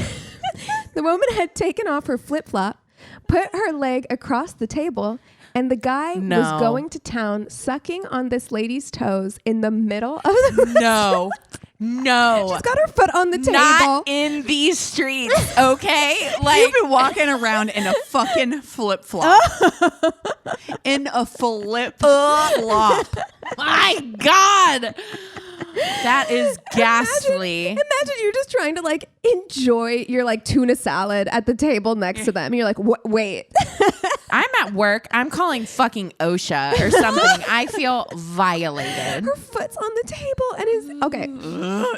had taken off her flip-flop, put her leg across the table, and the guy was going to town sucking on this lady's toes in the middle of the restaurant. No. She's got her foot on the table. Not in these streets, okay? Like, you've been walking around in a fucking flip-flop. In a flip-flop. My God. That is ghastly. Imagine you're just trying to like enjoy your like tuna salad at the table next to them. And you're like, wait. I'm at work. I'm calling fucking OSHA or something. I feel violated. Her foot's on the table and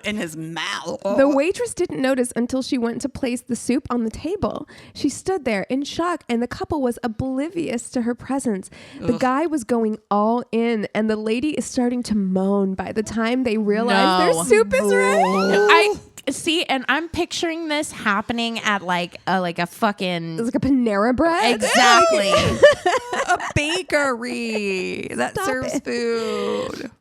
in his mouth. The waitress didn't notice until she went to place the soup on the table. She stood there in shock and the couple was oblivious to her presence. The guy was going all in and the lady is starting to moan by the time they realize their soup is ready. I see, and I'm picturing this happening at like a fucking... It's like a Panera Bread. Exactly. A bakery that serves food.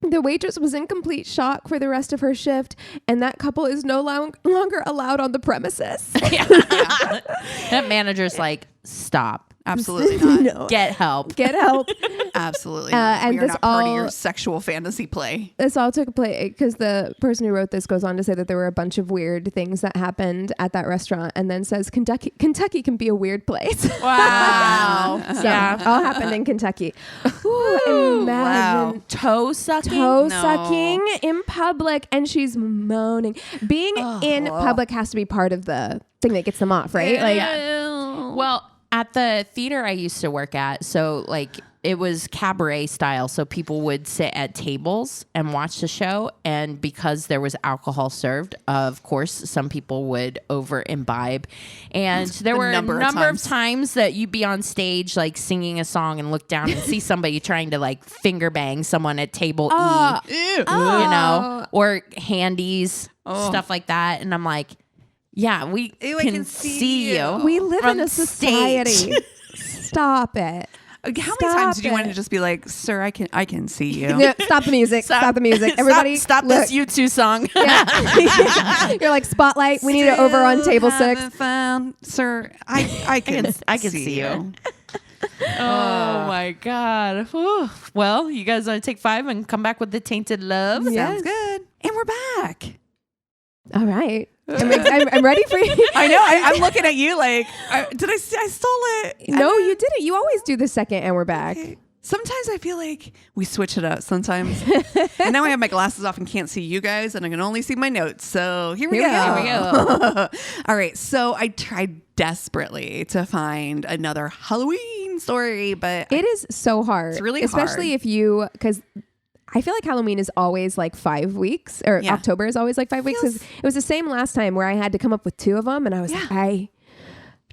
The waitress was in complete shock for the rest of her shift, and that couple is no longer allowed on the premises. That manager's like, stop. Absolutely not. No. Get help. Get help. Absolutely not. And we are this not part of all- your sexual fantasy play. This all took place because the person who wrote this goes on to say that there were a bunch of weird things that happened at that restaurant, and then says Kentucky can be a weird place. Wow. So all happened in Kentucky. Ooh, imagine Toe sucking. sucking in public, and she's moaning. Being in public has to be part of the thing that gets them off, right? Well, at the theater I used to work at, so like it was cabaret style, so people would sit at tables and watch the show, and because there was alcohol served, of course, some people would over imbibe, and there were a number of times that you'd be on stage like singing a song and look down and see somebody trying to like finger bang someone at table E, you know, or handies, stuff like that, and I'm like, yeah, we can see you. We live in a stage. society. Stop it. How many times do you want to just be like, sir, I can see you? No, stop the music. Stop the music. Everybody, stop this U2 song. Yeah. You're like, spotlight. We need it over on table 6. Found, sir, I can see you. Oh my God. Whew. Well, you guys want to take 5 and come back with the Tainted Love? Yes. Sounds good. And we're back. All right. I'm ready for you. I know. I'm looking at you like, did I stole it? No, you didn't. You always do the second and we're back. Okay. Sometimes I feel like we switch it up sometimes. And now I have my glasses off and can't see you guys, and I can only see my notes. So here we go. Here we go. All right. So I tried desperately to find another Halloween story, but It is so hard. It's really especially hard. if you, because I feel like Halloween is always like 5 weeks, or Yeah. October is always like 5 weeks. Because it was the same last time where I had to come up with 2 of them, and I was like, I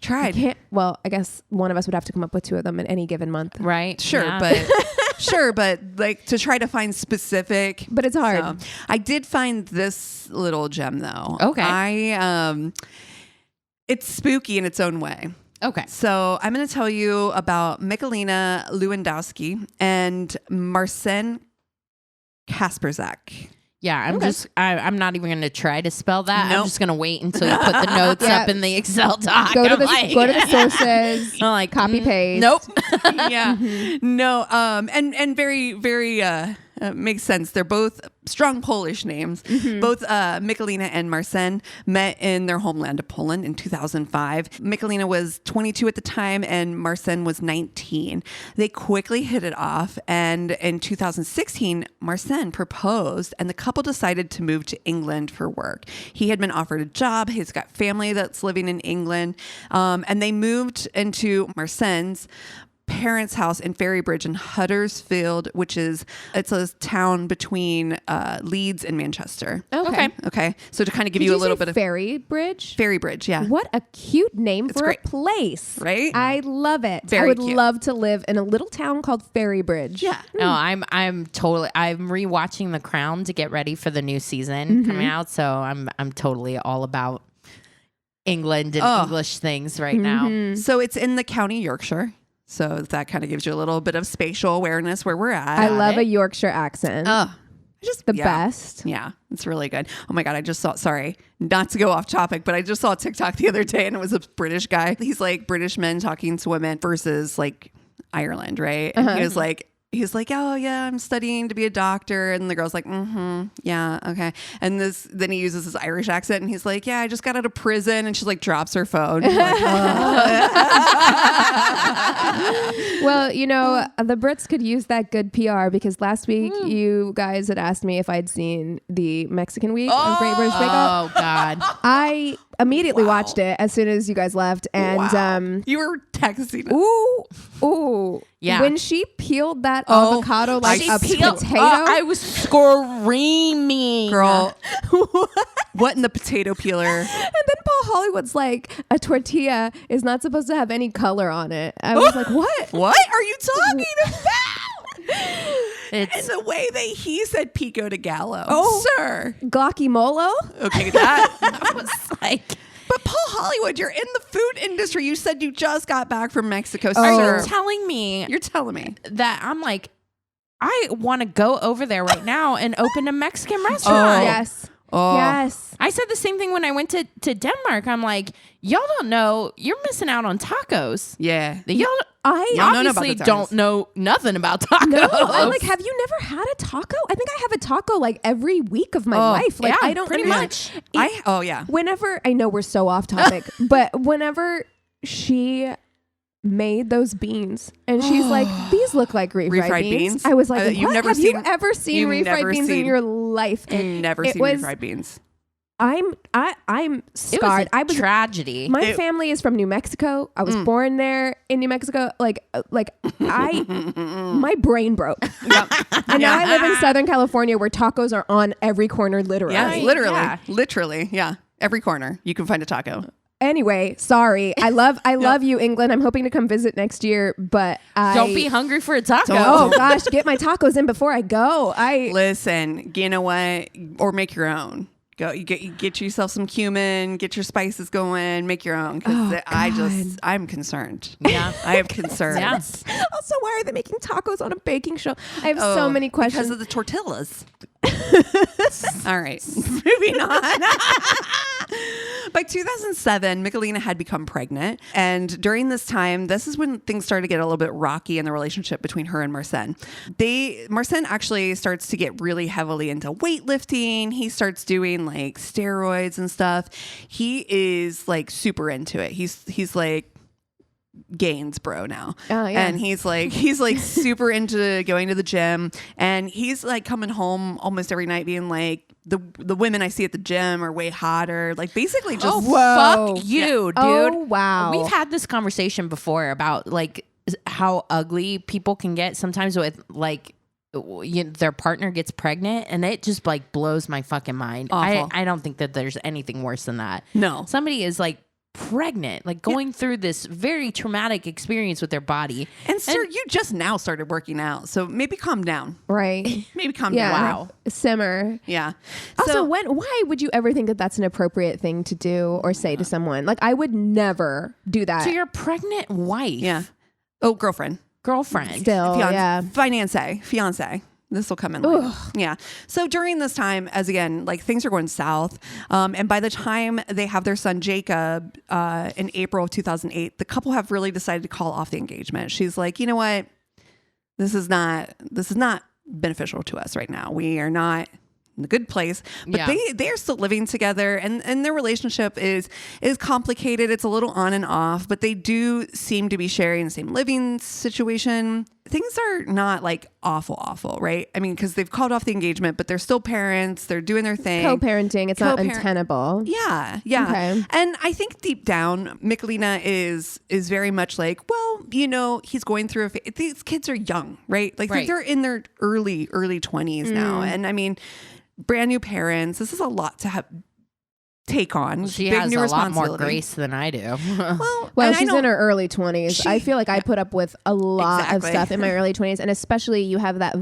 tried. can't. Well, I guess one of us would have to come up with 2 of them in any given month. Right. Sure, Yeah. but like to try to find specific. But it's hard. So, I did find this little gem though. Okay. It's spooky in its own way. Okay. So I'm going to tell you about Michelina Lewandowska and Marcin Kasperzak. Yeah, I'm not even going to try to spell that. Nope. I'm just going to wait until you put the notes up in the Excel doc. Go to I'm the sources. I'm like, copy paste. Nope. Yeah. No. And very, very, makes sense. They're both strong Polish names. Both Michelina and Marcin met in their homeland of Poland in 2005. Michelina was 22 at the time and Marcin was 19. They quickly hit it off, and in 2016, Marcin proposed and the couple decided to move to England for work. He had been offered a job. He's got family that's living in England, and they moved into Marcin's parents' house in Ferrybridge in Huddersfield, it's a town between Leeds and Manchester. Okay. So to kind of give you a little bit of Ferrybridge. Ferrybridge, yeah. What a cute name for great. a place, Right? I love it. Very I would cute. love to live in a little town called Ferrybridge. Yeah. No, I'm rewatching The Crown to get ready for the new season coming out. So I'm totally all about England and English things right now. So it's in the county Yorkshire. So that kind of gives you a little bit of spatial awareness where we're at. I love a Yorkshire accent. Just the best. Yeah, it's really good. Oh my God, I just saw, sorry, not to go off topic, but I just saw a TikTok the other day and it was a British guy. He's like British men talking to women versus like Ireland, right? And he was like, oh yeah, I'm studying to be a doctor. And the girl's like, yeah, okay. And then he uses his Irish accent and he's like, yeah, I just got out of prison. And she like drops her phone. Like, Well, you know, the Brits could use that good PR because last week you guys had asked me if I'd seen the Mexican week of Great British Bake Off. Oh God. I immediately watched it as soon as you guys left. And you were texting. ooh. Yeah. When she peeled that avocado like a potato. I was screaming. Girl, what in the potato peeler? And then Paul Hollywood's like, a tortilla is not supposed to have any color on it. I was like, what? What are you talking about? It's the way that he said pico de gallo. Oh. Sir. Guacamole? Okay, that. I was like, But Paul Hollywood, you're in the food industry. You said you just got back from Mexico. Oh. are Sir. you telling me You're telling me. that I'm like, I want to go over there right now and open a Mexican restaurant? Yes. Oh, Yes. I said the same thing when I went to Denmark. I'm like, y'all don't know, you're missing out on tacos. yeah. Y'all Y'all know about obviously the tacos. don't know nothing about tacos. No, I'm like, have you never had a taco? I think I have a taco like every week of my life. Like, yeah, I don't pretty much. Whenever, I know we're so off topic, but whenever she made those beans and she's like, these look like refried beans. I was like, you've what? never Have seen- you ever seen you've refried never beans in seen- your life? Never It seen was- refried beans. I'm It scarred. was a tragedy. My family is from New Mexico. I was born there in New Mexico. My brain broke. And now I live in Southern California where tacos are on every corner, literally. Yes, literally. Yeah. Every corner you can find a taco. Anyway, sorry. I love you, England. I'm hoping to come visit next year, but Don't be hungry for a taco. Oh gosh, get my tacos in before I go. Listen, you know what? Or make your own. Go, you get yourself some cumin, get your spices going, make your own. Because I'm concerned. Yeah. I have concerns. Yeah. Also, why are they making tacos on a baking show? I have so many questions. Because of the tortillas. All right, moving on. By 2007, Michelina had become pregnant. And during this time, this is when things started to get a little bit rocky in the relationship between her and Marcin. Marcin actually starts to get really heavily into weightlifting. He starts doing like steroids and stuff. He is like super into it. He's like gains bro now. Oh, yeah. And he's like super into going to the gym, and he's like coming home almost every night being like, the women I see at the gym are way hotter, like basically just Whoa. Fuck you, dude. Oh, wow. We've had this conversation before about like how ugly people can get sometimes with like their partner gets pregnant, and it just like blows my fucking mind. Awful. I don't think that there's anything worse than that. No. Somebody is like pregnant, like going through this very traumatic experience with their body. And sir, you just now started working out, so maybe calm down. Right. Maybe calm Yeah. down. Wow. Simmer. Yeah. Also, So- why would you ever think that that's an appropriate thing to do or say to someone? Like, I would never do that. To your pregnant wife. Yeah. Oh, girlfriend. Girlfriend. Still, yeah. Fiance. This will come in later. Yeah. So during this time, as again, like things are going south. And by the time they have their son, Jacob, in April of 2008, the couple have really decided to call off the engagement. She's like, you know what? This is not beneficial to us right now. We are not in a good place, but they are still living together, and their relationship is complicated. It's a little on and off, but they do seem to be sharing the same living situation. Things are not like awful, right? I mean, because they've called off the engagement, but they're still parents. They're doing their thing. Co-parenting. It's not untenable. Yeah. Okay. And I think deep down, Michelina is very much like, well, you know, he's going through these kids are young, right? Like Right. they're in their early 20s now. And I mean, brand new parents. This is a lot to take on. She Big has new a lot more responsibility. grace than I do. Well, and I she's know- in her early 20s. I feel like I put up with a lot Exactly. of stuff in my early 20s, and especially you have that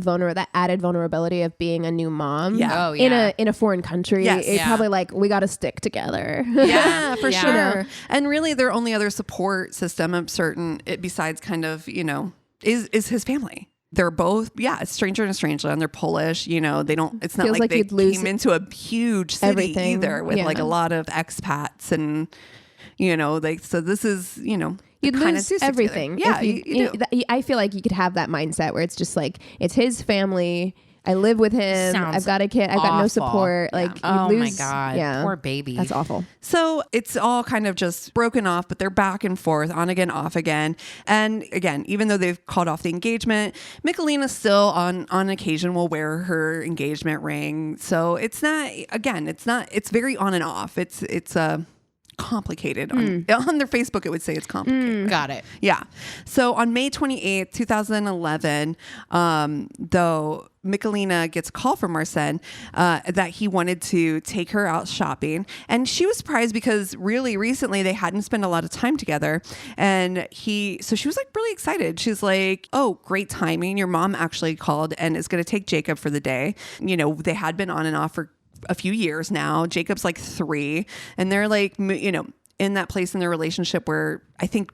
added vulnerability of being a new mom. Yeah. Oh, yeah. In a foreign country. Yes. It's Yeah. probably like, we got to stick together. Yeah, for Yeah. sure. You know? And really, their only other support system of besides kind of, you know, is his family. They're both, a stranger and a strangeland. They're Polish, you know, they don't, it's not Feels like like they you'd lose came into a huge city everything. either with Yeah. like a lot of expats and, you know, like, so this is, you know, You'd kinda lose do stick together. everything. Yeah, if you do. I feel like you could have that mindset where it's just like, it's his family. I live with him. Sounds I've got a kid. I've got no awful. support. Like, you'd Oh my lose, God. Yeah. Poor baby. That's awful. So it's all kind of just broken off, but they're back and forth, on again, off again. And again, even though they've called off the engagement, Michelina still on occasion will wear her engagement ring. So it's very on and off. It's complicated. On their Facebook, it would say it's complicated. Got it. Yeah. So on May 28th, 2011, though, Michelina gets a call from Marcin that he wanted to take her out shopping. And she was surprised because really recently they hadn't spent a lot of time together. And so she was like really excited. She's like, oh, great timing. Your mom actually called and is going to take Jacob for the day. You know, they had been on and off for a few years now. Jacob's like 3, and they're like, you know, in that place in their relationship where I think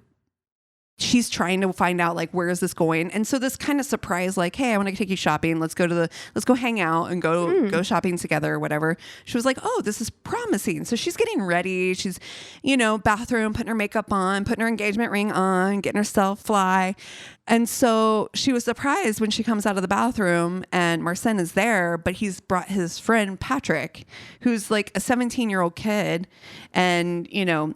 she's trying to find out like, where is this going? And so this kind of surprise, like, hey, I want to take you shopping. Let's go hang out and go shopping together or whatever. She was like, oh, this is promising. So she's getting ready. She's, bathroom, putting her makeup on, putting her engagement ring on, getting herself fly. And so she was surprised when she comes out of the bathroom and Marcin is there, but he's brought his friend Patrick, who's like a 17-year-old kid. And,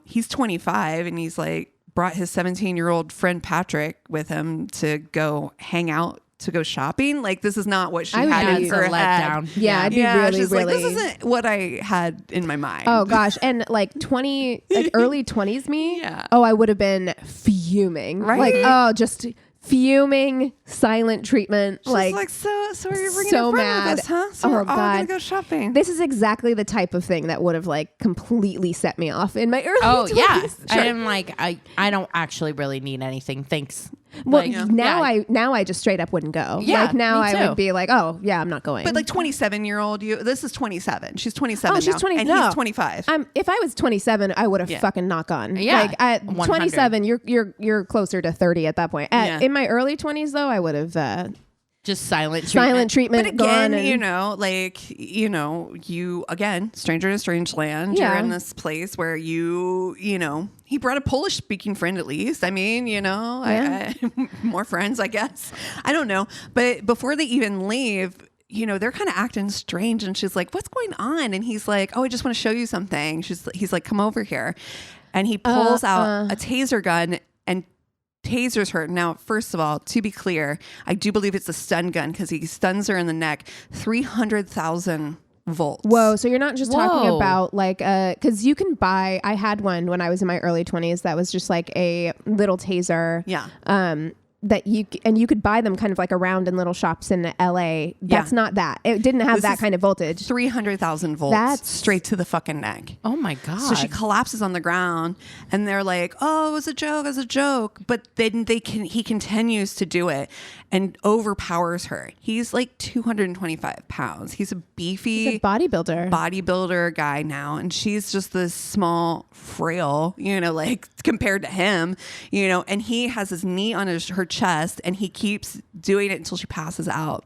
he's 25 and he's like, brought his 17-year-old friend Patrick with him to go hang out, to go shopping. Like, this is not what she had in her head. Yeah, I'd be really, really. Like, this isn't what I had in my mind. Oh gosh, and like early 20s me. Yeah. Oh, I would have been fuming. Right? Like, just fuming, silent treatment. She's like, so are you bringing so your friend mad. with us, huh? So we're all gonna go shopping. This is exactly the type of thing that would have like completely set me off in my early 20s. Yeah. Sure. I am like, I don't actually really need anything. Thanks. Well, Like, now I just straight up wouldn't go. Yeah, like now me I too. would be like, oh yeah, I'm not going. But like 27-year-old you, this is 27. She's 27 oh, she's now, 20, and no. he's 25. If I was 27, I would have fucking not gone. Yeah, like at 100. 27, you're closer to 30 at that point. In my early 20s, though, I would have just silent treatment. But again, gone you again, stranger in a strange land. Yeah. You're in this place where he brought a Polish speaking friend at least. I mean, I more friends, I guess. I don't know. But before they even leave, they're kind of acting strange. And she's like, what's going on? And he's like, oh, I just want to show you something. He's like, come over here. And he pulls out a taser gun and tasers her. Now, first of all, to be clear, I do believe it's a stun gun because he stuns her in the neck. 300,000 volts. Whoa. So you're not just talking about like, because you can buy, I had one when I was in my early 20s that was just like a little taser. Yeah. That you could buy them kind of like around in little shops in LA. That's not that. It didn't have that kind of voltage. 300,000 volts. That's straight to the fucking neck. Oh my God. So she collapses on the ground and they're like, oh, it was a joke. But then he continues to do it and overpowers her. He's like 225 pounds. He's a beefy bodybuilder guy now. And she's just this small, frail, like compared to him, and he has his knee on her chest and he keeps doing it until she passes out.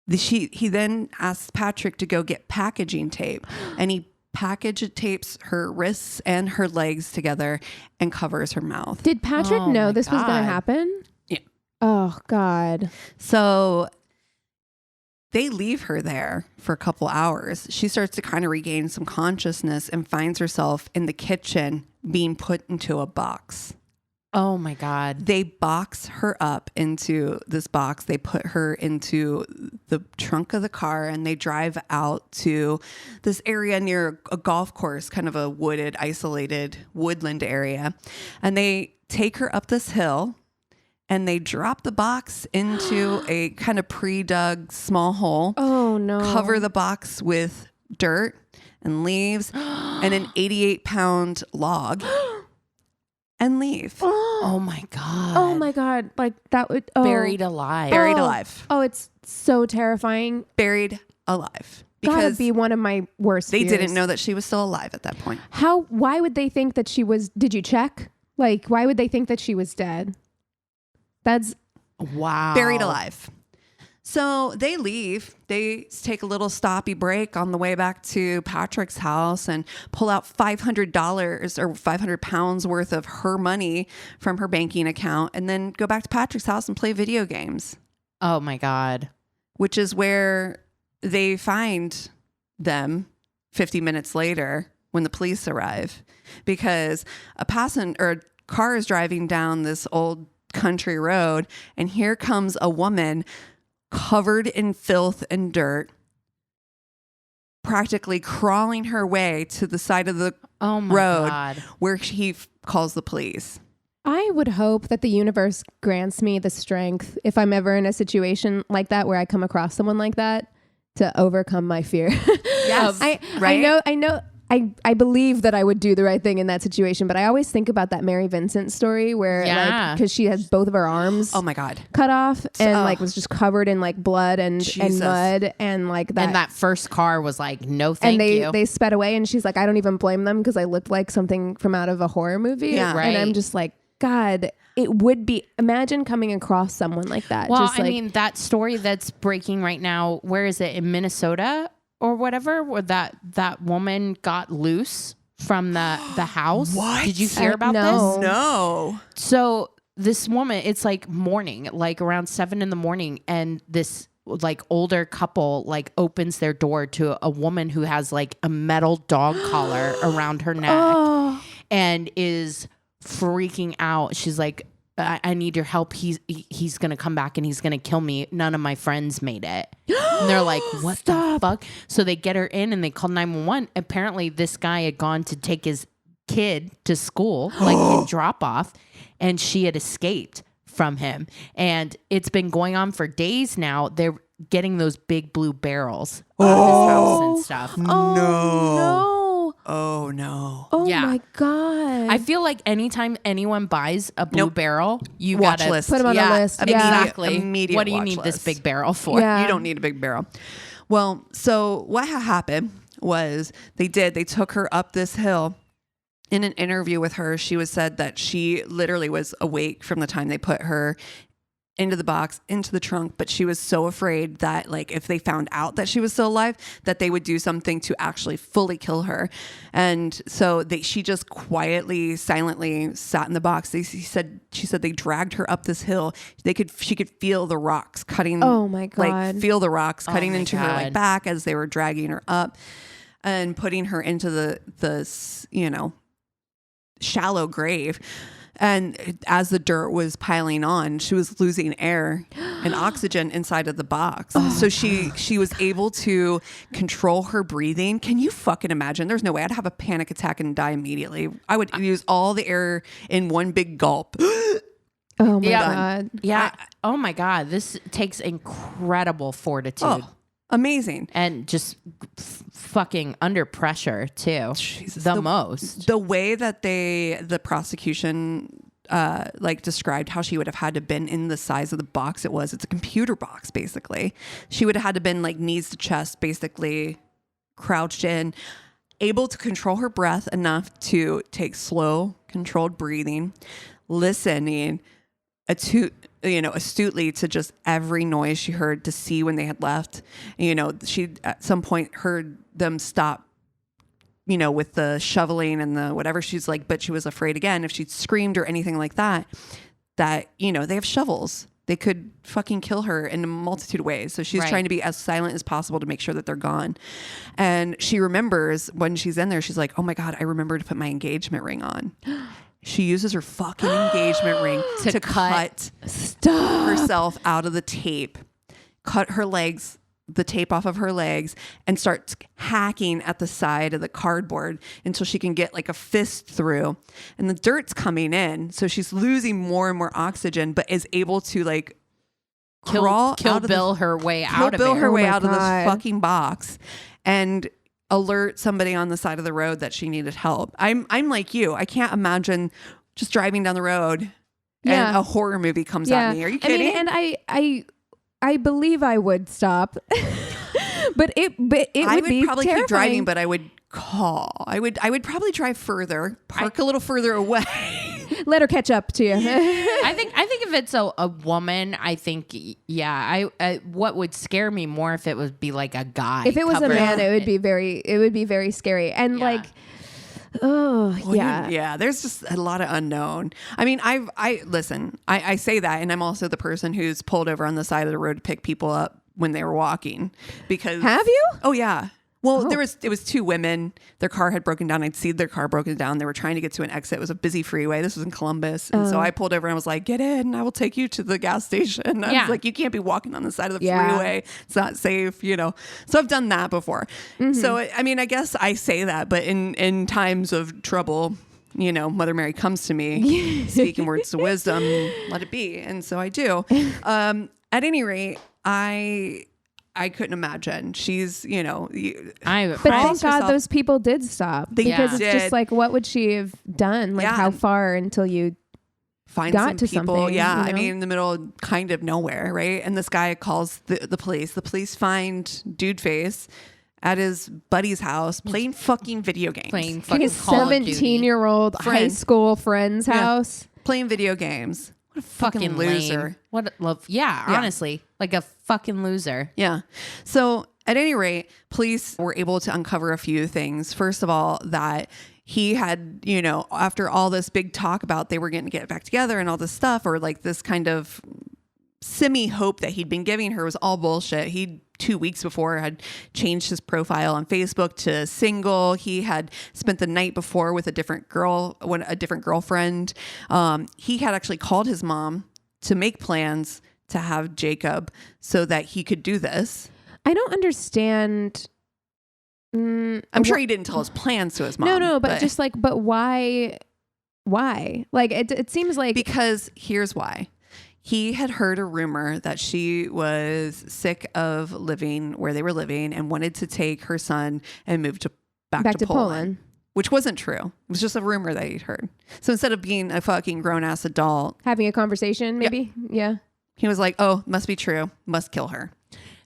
He then asks Patrick to go get packaging tape and he package tapes her wrists and her legs together and covers her mouth. Did Patrick know this was going to happen? Yeah. Oh God. So they leave her there for a couple hours. She starts to kind of regain some consciousness and finds herself in the kitchen being put into a box. Oh my God. They box her up into this box. They put her into the trunk of the car and they drive out to this area near a golf course, kind of a wooded, isolated woodland area. And they take her up this hill and they drop the box into a kind of pre-dug small hole. Oh no. Cover the box with dirt and leaves and an 88-pound log. And leave. Oh my God. Oh my God. Like that would buried alive. Buried alive. Oh, it's so terrifying. Buried alive. Gotta be one of my worst They fears. didn't know that she was still alive at that point. Why would they think that she was, did you check? Like, why would they think that she was dead? That's wow. Buried alive. So they leave. They take a little stoppy break on the way back to Patrick's house and pull out $500 or 500 pounds worth of her money from her banking account and then go back to Patrick's house and play video games. Oh my God. Which is where they find them 50 minutes later when the police arrive because a car is driving down this old country road and here comes a woman covered in filth and dirt, practically crawling her way to the side of the road where he calls the police. I would hope that the universe grants me the strength if I'm ever in a situation like that where I come across someone like that to overcome my fear. Yes. I believe that I would do the right thing in that situation, but I always think about that Mary Vincent story where like, cause she has both of her arms cut off and like was just covered in like blood and mud and like that. And that first car was like, no, thank you. And they sped away and she's like, I don't even blame them because I looked like something from out of a horror movie. Yeah. And I'm just like, God, it would be, imagine coming across someone like that. Well, just I mean, that story that's breaking right now, where is it, in Minnesota or whatever, where that woman got loose from the house. What? Did you hear about no. this? No. So this woman, it's like morning, like around 7 a.m, and this like older couple like opens their door to a woman who has like a metal dog collar around her neck and is freaking out. She's like, I need your help. He's gonna come back and he's gonna kill me. None of my friends made it. And they're like, what the fuck? So they get her in and they call 911. Apparently this guy had gone to take his kid to school, like kid drop off, and she had escaped from him. And it's been going on for days now. They're getting those big blue barrels out of his house and stuff. Oh no. Oh Yeah. my God. I feel like anytime anyone buys a blue barrel, you Watch gotta list. Put them on a list. Yeah. Exactly. Immediate What do you watch need list. this big barrel for? Yeah. You don't need a big barrel. Well, so what happened was they took her up this hill. In an interview with her, she said that she literally was awake from the time they put her into the box, into the trunk, but she was so afraid that like if they found out that she was still alive, that they would do something to actually fully kill her. And so she just quietly, silently sat in the box. She said they dragged her up this hill. She could feel the rocks cutting. Oh my God. Like feel the rocks cutting into her like God. back as they were dragging her up and putting her into the shallow grave. And as the dirt was piling on, she was losing air and oxygen inside of the box. So she was able to control her breathing. Can you fucking imagine? There's no way I'd have a panic attack and die immediately. I would use all the air in one big gulp. Oh my God. Yeah. Oh my God. This takes incredible fortitude. Amazing. And just fucking under pressure too. Jesus. The most. The way that the prosecution described how she would have had to been in the size of the box it's a computer box basically. She would have had to been like knees to chest, basically crouched in, able to control her breath enough to take slow, controlled breathing, listening astutely to just every noise she heard, to see when they had left. She at some point heard them stop, with the shoveling and the whatever. She's like, but she was afraid again if she screamed or anything like that, they have shovels. They could fucking kill her in a multitude of ways. So she's trying to be as silent as possible to make sure that they're gone. And she remembers when she's in there, she's like, oh my God, I remember to put my engagement ring on. She uses her fucking engagement ring to cut herself out of the tape, cut her legs, the tape off of her legs, and starts hacking at the side of the cardboard until she can get like a fist through. And the dirt's coming in. So she's losing more and more oxygen, but is able to like Kill Bill her way out of it. her way my out of this God. fucking box and alert somebody on the side of the road that she needed help. I'm like you. I can't imagine just driving down the road and a horror movie comes at me. Are you kidding? I mean, and I believe I would stop, but it I would would be probably terrifying. keep driving, but I would call. I would probably drive further, park a little further away. Let her catch up to you. I think if it's a woman, I think I what would scare me more if it would be like a guy. If it was a covered- man, it would be very scary. And Yeah. Yeah. There's just a lot of unknown. I mean, I say that, and I'm also the person who's pulled over on the side of the road to pick people up when they were walking. Because Have you? Oh yeah. Well, it was two women. Their car had broken down. I'd seen their car broken down. They were trying to get to an exit. It was a busy freeway. This was in Columbus. And so I pulled over and I was like, get in. I will take you to the gas station. I was like, you can't be walking on the side of the freeway. It's not safe, So I've done that before. So, I mean, I guess I say that, but in times of trouble, Mother Mary comes to me, speaking words to wisdom, let it be. And so I do. At any rate, I couldn't imagine. She's, But thank God those people did stop. Because it's just like, what would she have done? Like, how far until you find got some to people? something? Yeah, you know? I mean, in the middle of kind of nowhere, right? And this guy calls the police. The police find Dude Face at his buddy's house playing fucking video games. playing fucking his Call of Duty. 17-year-old high school friend's house. playing video games. What a fucking loser. Lame. What a love. Yeah, honestly, like a fucking loser. Yeah. So at any rate, police were able to uncover a few things. First of all, that he had, you know, after all this big talk about they were going to get back together and all this stuff, or like this kind of semi hope that he'd been giving her was all bullshit. He 2 weeks before had changed his profile on Facebook to single. He had spent the night before with a different girlfriend. He had actually called his mom to make plans to have Jacob so that he could do this. I don't understand. I'm sure he didn't tell his plans to his mom. No, but just like, but why? Why? Like, it seems like... Because here's why. He had heard a rumor that she was sick of living where they were living and wanted to take her son and move back to Poland. Which wasn't true. It was just a rumor that he'd heard. So instead of being a fucking grown-ass adult... Having a conversation, maybe? Yeah. He was like, oh, must be true. Must kill her.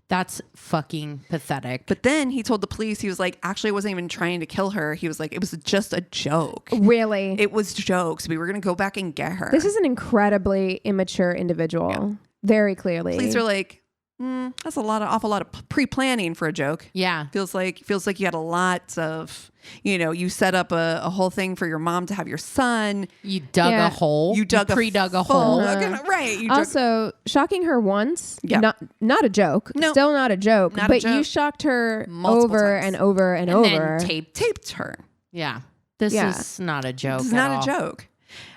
That's fucking pathetic. But then he told the police, he was like, actually, I wasn't even trying to kill her. He was like, it was just a joke. Really? It was jokes. We were going to go back and get her. This is an incredibly immature individual. Yeah. Very clearly. Police are like, that's awful lot of pre-planning for a joke. Yeah. Feels like you had a lot of, you know, you set up a whole thing for your mom to have your son. You dug a hole. You pre-dug a hole. Right. Also, shocking her once. Yeah. Not a joke. No. Still not a joke. You shocked her over and over and over. Then taped her. Yeah. This is not a joke. This is not a joke.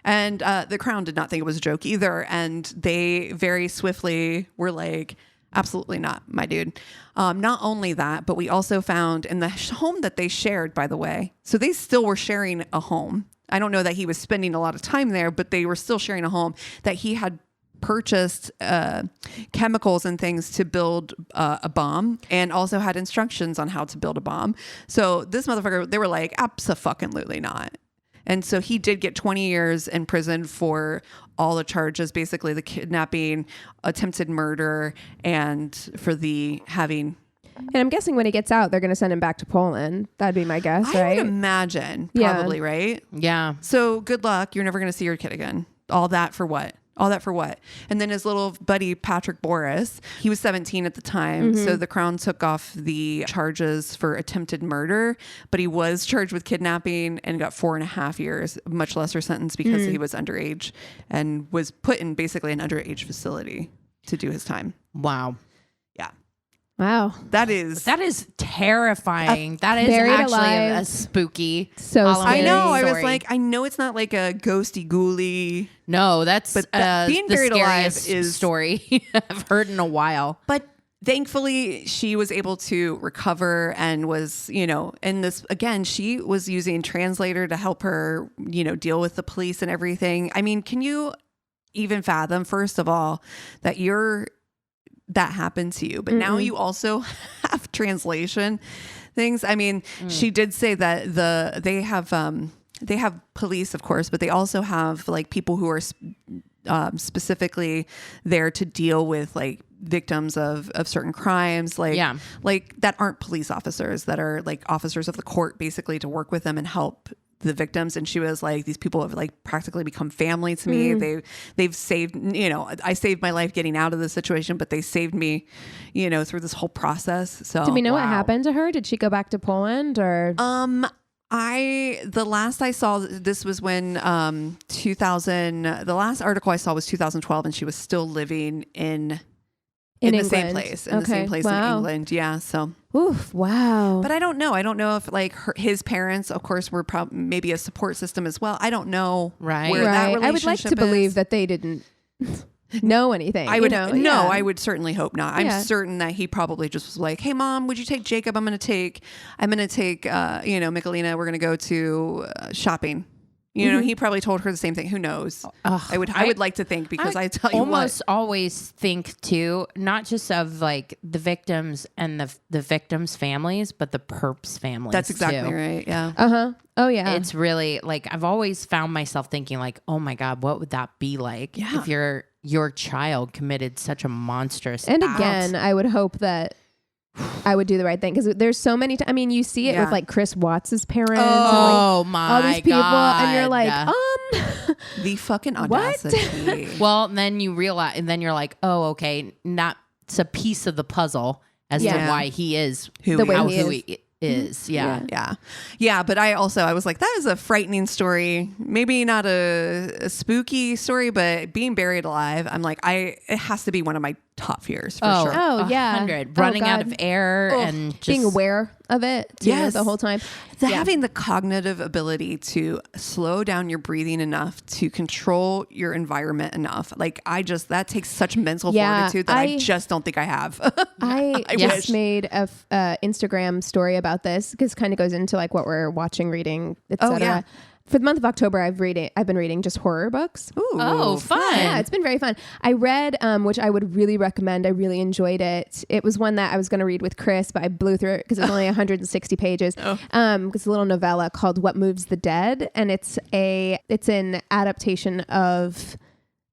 And the Crown did not think it was a joke either. And they very swiftly were like, absolutely not, my dude. Not only that, but we also found in the home that they shared, by the way. So they still were sharing a home. I don't know that he was spending a lot of time there, but they were still sharing a home that he had purchased chemicals and things to build a bomb, and also had instructions on how to build a bomb. So this motherfucker, they were like, absolutely not. And so he did get 20 years in prison for all the charges, basically the kidnapping, attempted murder, and for the having. And I'm guessing when he gets out, they're going to send him back to Poland. That'd be my guess, right? I would imagine. Probably, right? Yeah. So good luck. You're never going to see your kid again. All that for what? And then his little buddy, Patrick Boris, he was 17 at the time. Mm-hmm. So the Crown took off the charges for attempted murder, but he was charged with kidnapping and got 4.5 years, much lesser sentence because he was underage and was put in basically an underage facility to do his time. Wow. Yeah. Wow. That is terrifying. That is actually a spooky. So I know. Story. I was like, I know it's not like a ghosty ghouly. No, that's being the buried alive is story I've heard in a while. But thankfully, she was able to recover and was, you know, and this again, she was using translator to help her, you know, deal with the police and everything. I mean, can you even fathom, first of all, that that happened to you, but now you also have translation things. I mean, she did say that they have police, of course, but they also have like people who are specifically there to deal with like victims of certain crimes, like that aren't police officers, that are like officers of the court, basically to work with them and help the victims. And she was like, these people have like practically become family to me. They've saved, you know, I saved my life getting out of this situation, but they saved me, you know, through this whole process. So do we know what happened to her? Did she go back to Poland or? The last I saw, this was when the last article I saw was 2012, and she was still living in the same place, in England. Yeah. So. Oof. Wow. But I don't know. I don't know if like his parents, of course, were maybe a support system as well. I don't know. Right. Where that relationship I would like to believe that they didn't know anything. I would I would certainly hope not. I'm certain that he probably just was like, "Hey, Mom, would you take Jacob? I'm going to take, Michelina. We're going to go to shopping." You know, he probably told her the same thing. Who knows? I would like to think, because I tell you almost always think too, not just of like the victims and the victims' families, but the perps' families. That's exactly right. Yeah. Oh yeah. It's really like, I've always found myself thinking like, oh my God, what would that be like if your child committed such a monstrous act? Again, I would hope that I would do the right thing, because there's so many I mean, you see it with like Chris Watts's parents, and, like, all these people, and you're like, The fucking audacity. Well, then you realize, and then you're like, oh, okay, not it's a piece of the puzzle as to why he is who he is. Yeah. But I was like, that is a frightening story. Maybe not a spooky story, but being buried alive, I'm like, it has to be one of my top fears for sure. Oh, yeah. 100. Running out of air and just being aware of it the whole time. Having the cognitive ability to slow down your breathing enough to control your environment enough. Like that takes such mental fortitude that I just don't think I have. I just made a Instagram story about this because it kind of goes into like what we're watching, reading, etc. Oh, yeah. For the month of October, I've been reading just horror books. Ooh, oh, fun. Yeah, it's been very fun. I read, which I would really recommend. I really enjoyed it. It was one that I was going to read with Chris, but I blew through it because it's only 160 pages. It's a little novella called What Moves the Dead. And it's an adaptation of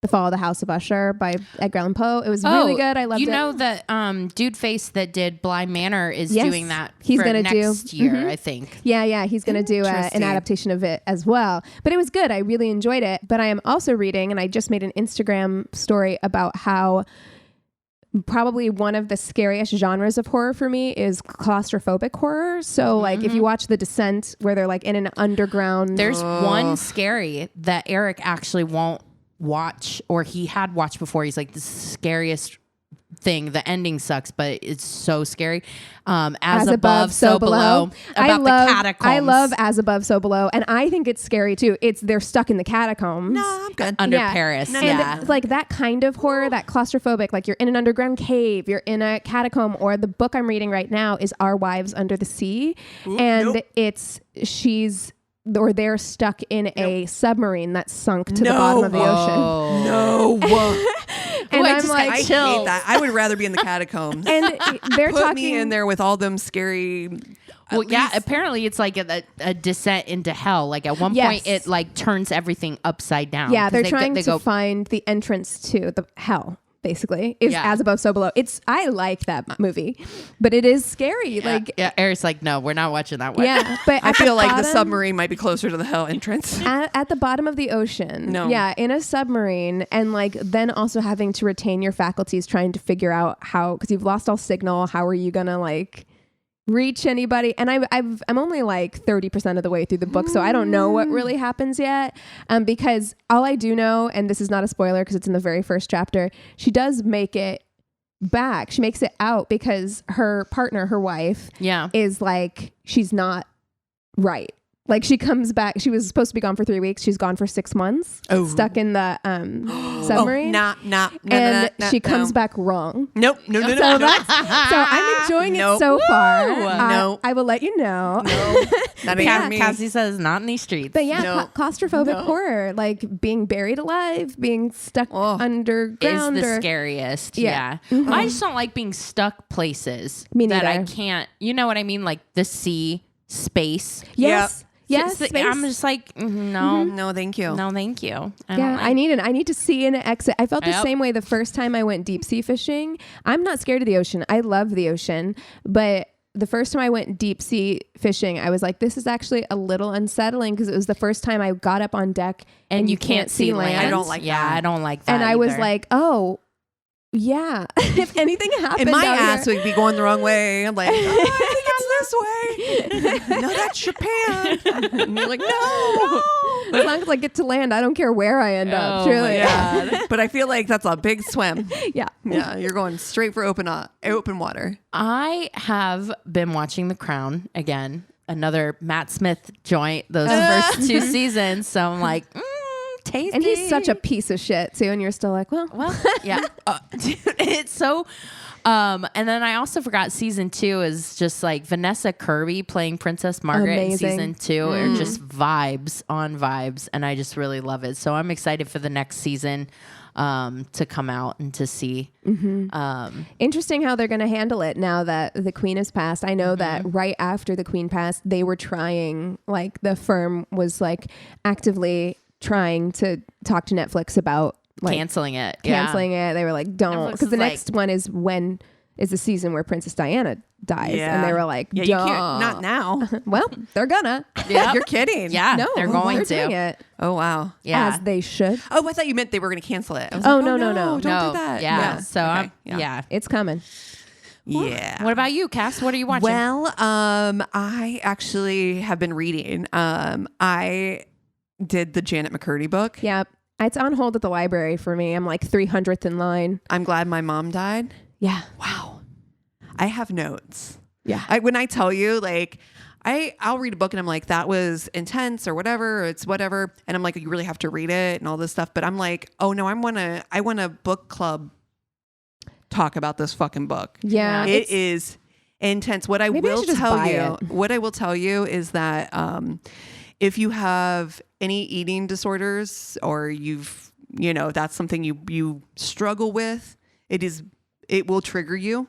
The Fall of the House of Usher by Edgar Allan Poe. It was really good. I loved it. You know that Dude Face that did Bly Manor is doing that he's for gonna next year, I think. Yeah. He's going to do an adaptation of it as well. But it was good. I really enjoyed it. But I am also reading, and I just made an Instagram story about how probably one of the scariest genres of horror for me is claustrophobic horror. So like if you watch The Descent where they're like in an underground. There's one scary that Eric actually won't watch, or he had watched before. He's like, the scariest thing, the ending sucks, but it's so scary. As Above, So Below, about the catacombs. I love As Above, So Below, and I think it's scary too. They're stuck in the catacombs. No, I'm good. Under Paris. And like that kind of horror, that claustrophobic, like you're in an underground cave, you're in a catacomb, or the book I'm reading right now is Our Wives Under the Sea. They're stuck in a submarine that's sunk to the bottom of the ocean. No. And I'm like, I hate that. I would rather be in the catacombs. And they're Put me in there with all them scary. Well, apparently it's like a descent into hell. Like at one point it like turns everything upside down. Yeah, they're trying to find the entrance to the hell. Basically, is As Above, So Below. I like that movie, but it is scary. Eric's like, no, we're not watching that one. Yeah, but I feel like the submarine might be closer to the hell entrance. At the bottom of the ocean. No. Yeah, in a submarine, and like then also having to retain your faculties, trying to figure out how, because you've lost all signal. How are you gonna like reach anybody? And I'm only like 30% of the way through the book, so I don't know what really happens yet. Because all I do know, and this is not a spoiler because it's in the very first chapter, she does make it back. She makes it out because her partner, her wife, is like, she's not right. Like she comes back. She was supposed to be gone for 3 weeks. She's gone for 6 months. Stuck in the submarine. And she comes back wrong. Nope. No. So I'm enjoying it so far. I will let you know. That ain't me. Cassie says not in these streets. But claustrophobic horror, like being buried alive, being stuck underground, is the scariest. Yeah. Mm-hmm. I just don't like being stuck places that I can't. You know what I mean? Like the sea, space. Yes. Yep. Yes, I'm just like, no, no, thank you. No, thank you. I need to see an exit. I felt the same way the first time I went deep sea fishing. I'm not scared of the ocean. I love the ocean, but the first time I went deep sea fishing, I was like, this is actually a little unsettling because it was the first time I got up on deck and you can't see land. I don't like that. I don't like that. And I was like, oh. Yeah. If anything happened, and my ass would be going the wrong way. I'm like, I think it's this way. No, that's Japan. And you're like, no. As long as I get to land, I don't care where I end up. Truly. But I feel like that's a big swim. Yeah. You're going straight for open water. I have been watching The Crown again. Another Matt Smith joint. Those first 2 seasons. So I'm like. Tasty. And he's such a piece of shit too, and you're still like, well, yeah. Dude, it's so. And then I also forgot season 2 is just like Vanessa Kirby playing Princess Margaret in season 2 are just vibes on vibes, and I just really love it. So I'm excited for the next season to come out and to see. Interesting how they're going to handle it now that the Queen has passed. I know that right after the Queen passed, they were trying, like the firm was like actively trying to talk to Netflix about like canceling it. They were like, don't, because the next one is when is the season where Princess Diana dies. Yeah. And they were like, yeah, duh. you can't, not now. Well, they're gonna. Yeah. You're kidding. Yeah, No, they're going doing to. it. Oh, wow. Yeah. As they should. Oh, I thought you meant they were going to cancel it. I was Oh, like, no. Don't No, do that. Yeah. So Okay. yeah. It's coming. Yeah. What about you, Cass? What are you watching? Well, I actually have been reading. I did the Janet McCurdy book. Yeah. It's on hold at the library for me. I'm like 300th in line. I'm glad my mom died. Yeah. Wow. I have notes. Yeah. When I tell you, like, I'll read a book and I'm like, that was intense or whatever, or it's whatever. And I'm like, you really have to read it and all this stuff. But I'm like, oh no, I want a book club talk about this fucking book. Yeah. It is intense. What I Maybe I will should just tell buy you, it. what I will tell you is that if you have any eating disorders or that's something you struggle with, it will trigger you.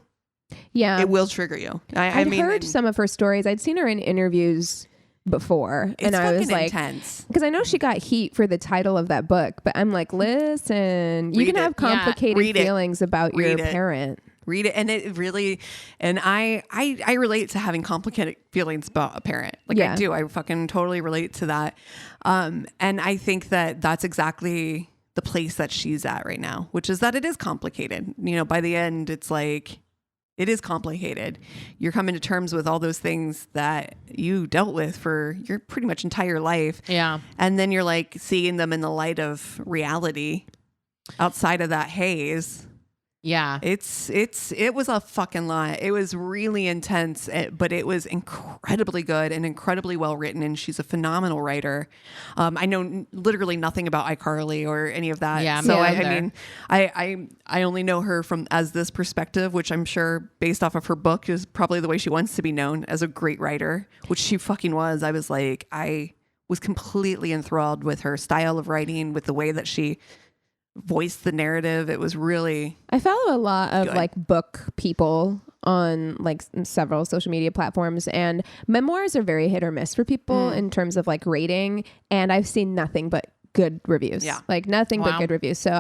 Yeah. It will trigger you. I I'd mean, heard some of her stories. I'd seen her in interviews before. it's And I was fucking like, intense. because I know she got heat for the title of that book, but I'm like, listen, you Read can it. have Yeah. complicated Read it. feelings about your Read it. parent. Read it, and it really, and I relate to having complicated feelings about a parent. Like Yeah. I do, I fucking totally relate to that. And I think that that's exactly the place that she's at right now, which is that it is complicated. By the end, it's like, it is complicated. You're coming to terms with all those things that you dealt with for your pretty much entire life. Yeah. And then you're like seeing them in the light of reality outside of that haze. Yeah. It was a fucking lot. It was really intense, but it was incredibly good and incredibly well written. And she's a phenomenal writer. I know literally nothing about iCarly or any of that. Yeah, so me I either. mean, I only know her as this perspective, which I'm sure based off of her book is probably the way she wants to be known, as a great writer, which she fucking was. I was completely enthralled with her style of writing, with the way that she voiced the narrative. It was really, I follow a lot of Good. like book people on like several social media platforms, and memoirs are very hit or miss for people in terms of like rating. And I've seen nothing but good reviews. Yeah. Like nothing but Wow. good reviews. So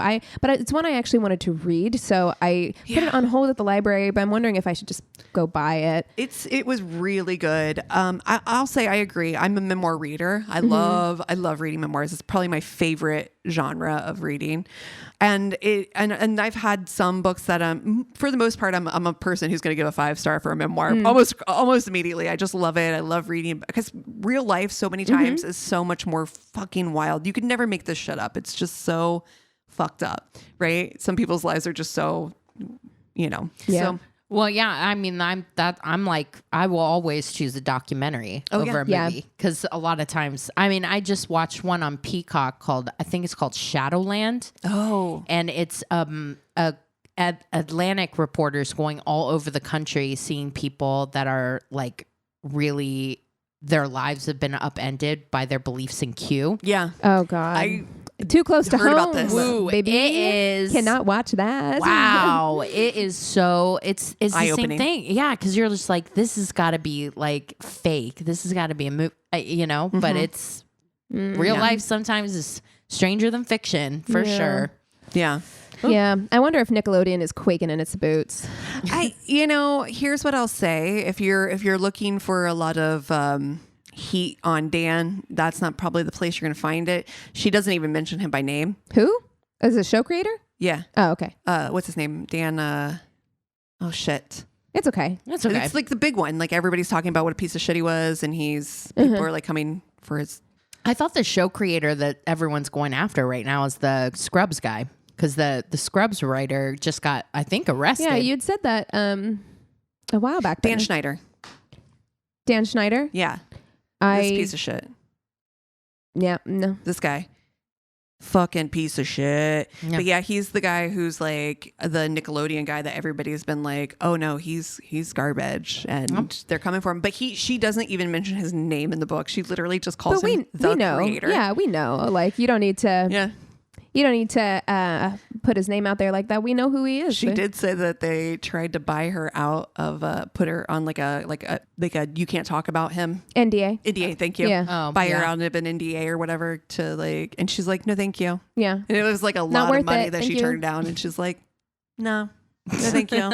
but it's one I actually wanted to read. So I put it on hold at the library, but I'm wondering if I should just go buy it. it was really good. I'll say I agree. I'm a memoir reader. I love reading memoirs. It's probably my favorite genre of reading. And I've had some books that for the most part, I'm a person who's going to give a 5-star for a memoir almost immediately. I just love it. I love reading because real life so many times is so much more fucking wild. You could never make this shit up. It's just so fucked up, right? Some people's lives are just so, Yeah. So Well, yeah. I mean, I'm like, I will always choose a documentary over a Yeah. movie, because a lot of times, I mean, I just watched one on Peacock I think it's called Shadowland. oh And it's Atlantic reporters going all over the country, seeing people that are like really, their lives have been upended by their beliefs in Q. yeah. Oh God. I Too close to heard home. about this. Ooh, baby. it is- Cannot watch that. Wow, it is so. It's the same Eye-opening. thing. Yeah, because you're just like, this has got to be like fake. This has got to be a movie, But it's real life. Sometimes is stranger than fiction for Yeah. sure. Yeah. Yeah. I wonder if Nickelodeon is quaking in its boots. Here's what I'll say. If you're looking for a lot of heat on Dan, that's not probably the place you're going to find it. She doesn't even mention him by name. Who? Is a show creator? Yeah. Oh, okay. What's his name? Dan. Oh shit. It's okay. That's okay. It's like the big one. Like everybody's talking about what a piece of shit he was, and people are like coming for his. I thought the show creator that everyone's going after right now is the Scrubs guy, because the Scrubs writer just got, I think, arrested. Yeah, you'd said that a while back. Dan but- Schneider. Dan Schneider? Yeah. I This piece of shit. Yeah, no. This guy. Fucking piece of shit. Yeah. But yeah, he's the guy who's like the Nickelodeon guy that everybody's been like, oh no, he's garbage, and they're coming for him. But she doesn't even mention his name in the book. She literally just calls But him the we know. creator. Yeah, we know. Like you don't need to Yeah. you don't need to put his name out there like that. We know who he is. She did say that they tried to buy her out of put her on like a you can't talk about him NDA. NDA. Thank you. Yeah. Oh, buy her yeah. out of an NDA or whatever to like, and she's like, no, thank you. Yeah. And it was like a Not lot worth of money it. that Thank she you. turned down, and she's like, no. Yeah, thank you.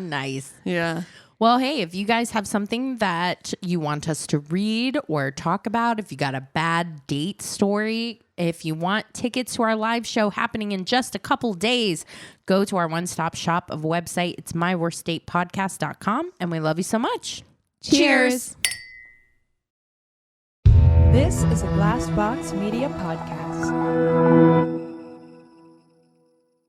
Nice. Yeah. Well, hey, if you guys have something that you want us to read or talk about, if you got a bad date story, if you want tickets to our live show happening in just a couple days, go to our one-stop shop of website. It's myworstdatepodcast.com, and we love you so much. Cheers. This is a Glass Box Media podcast.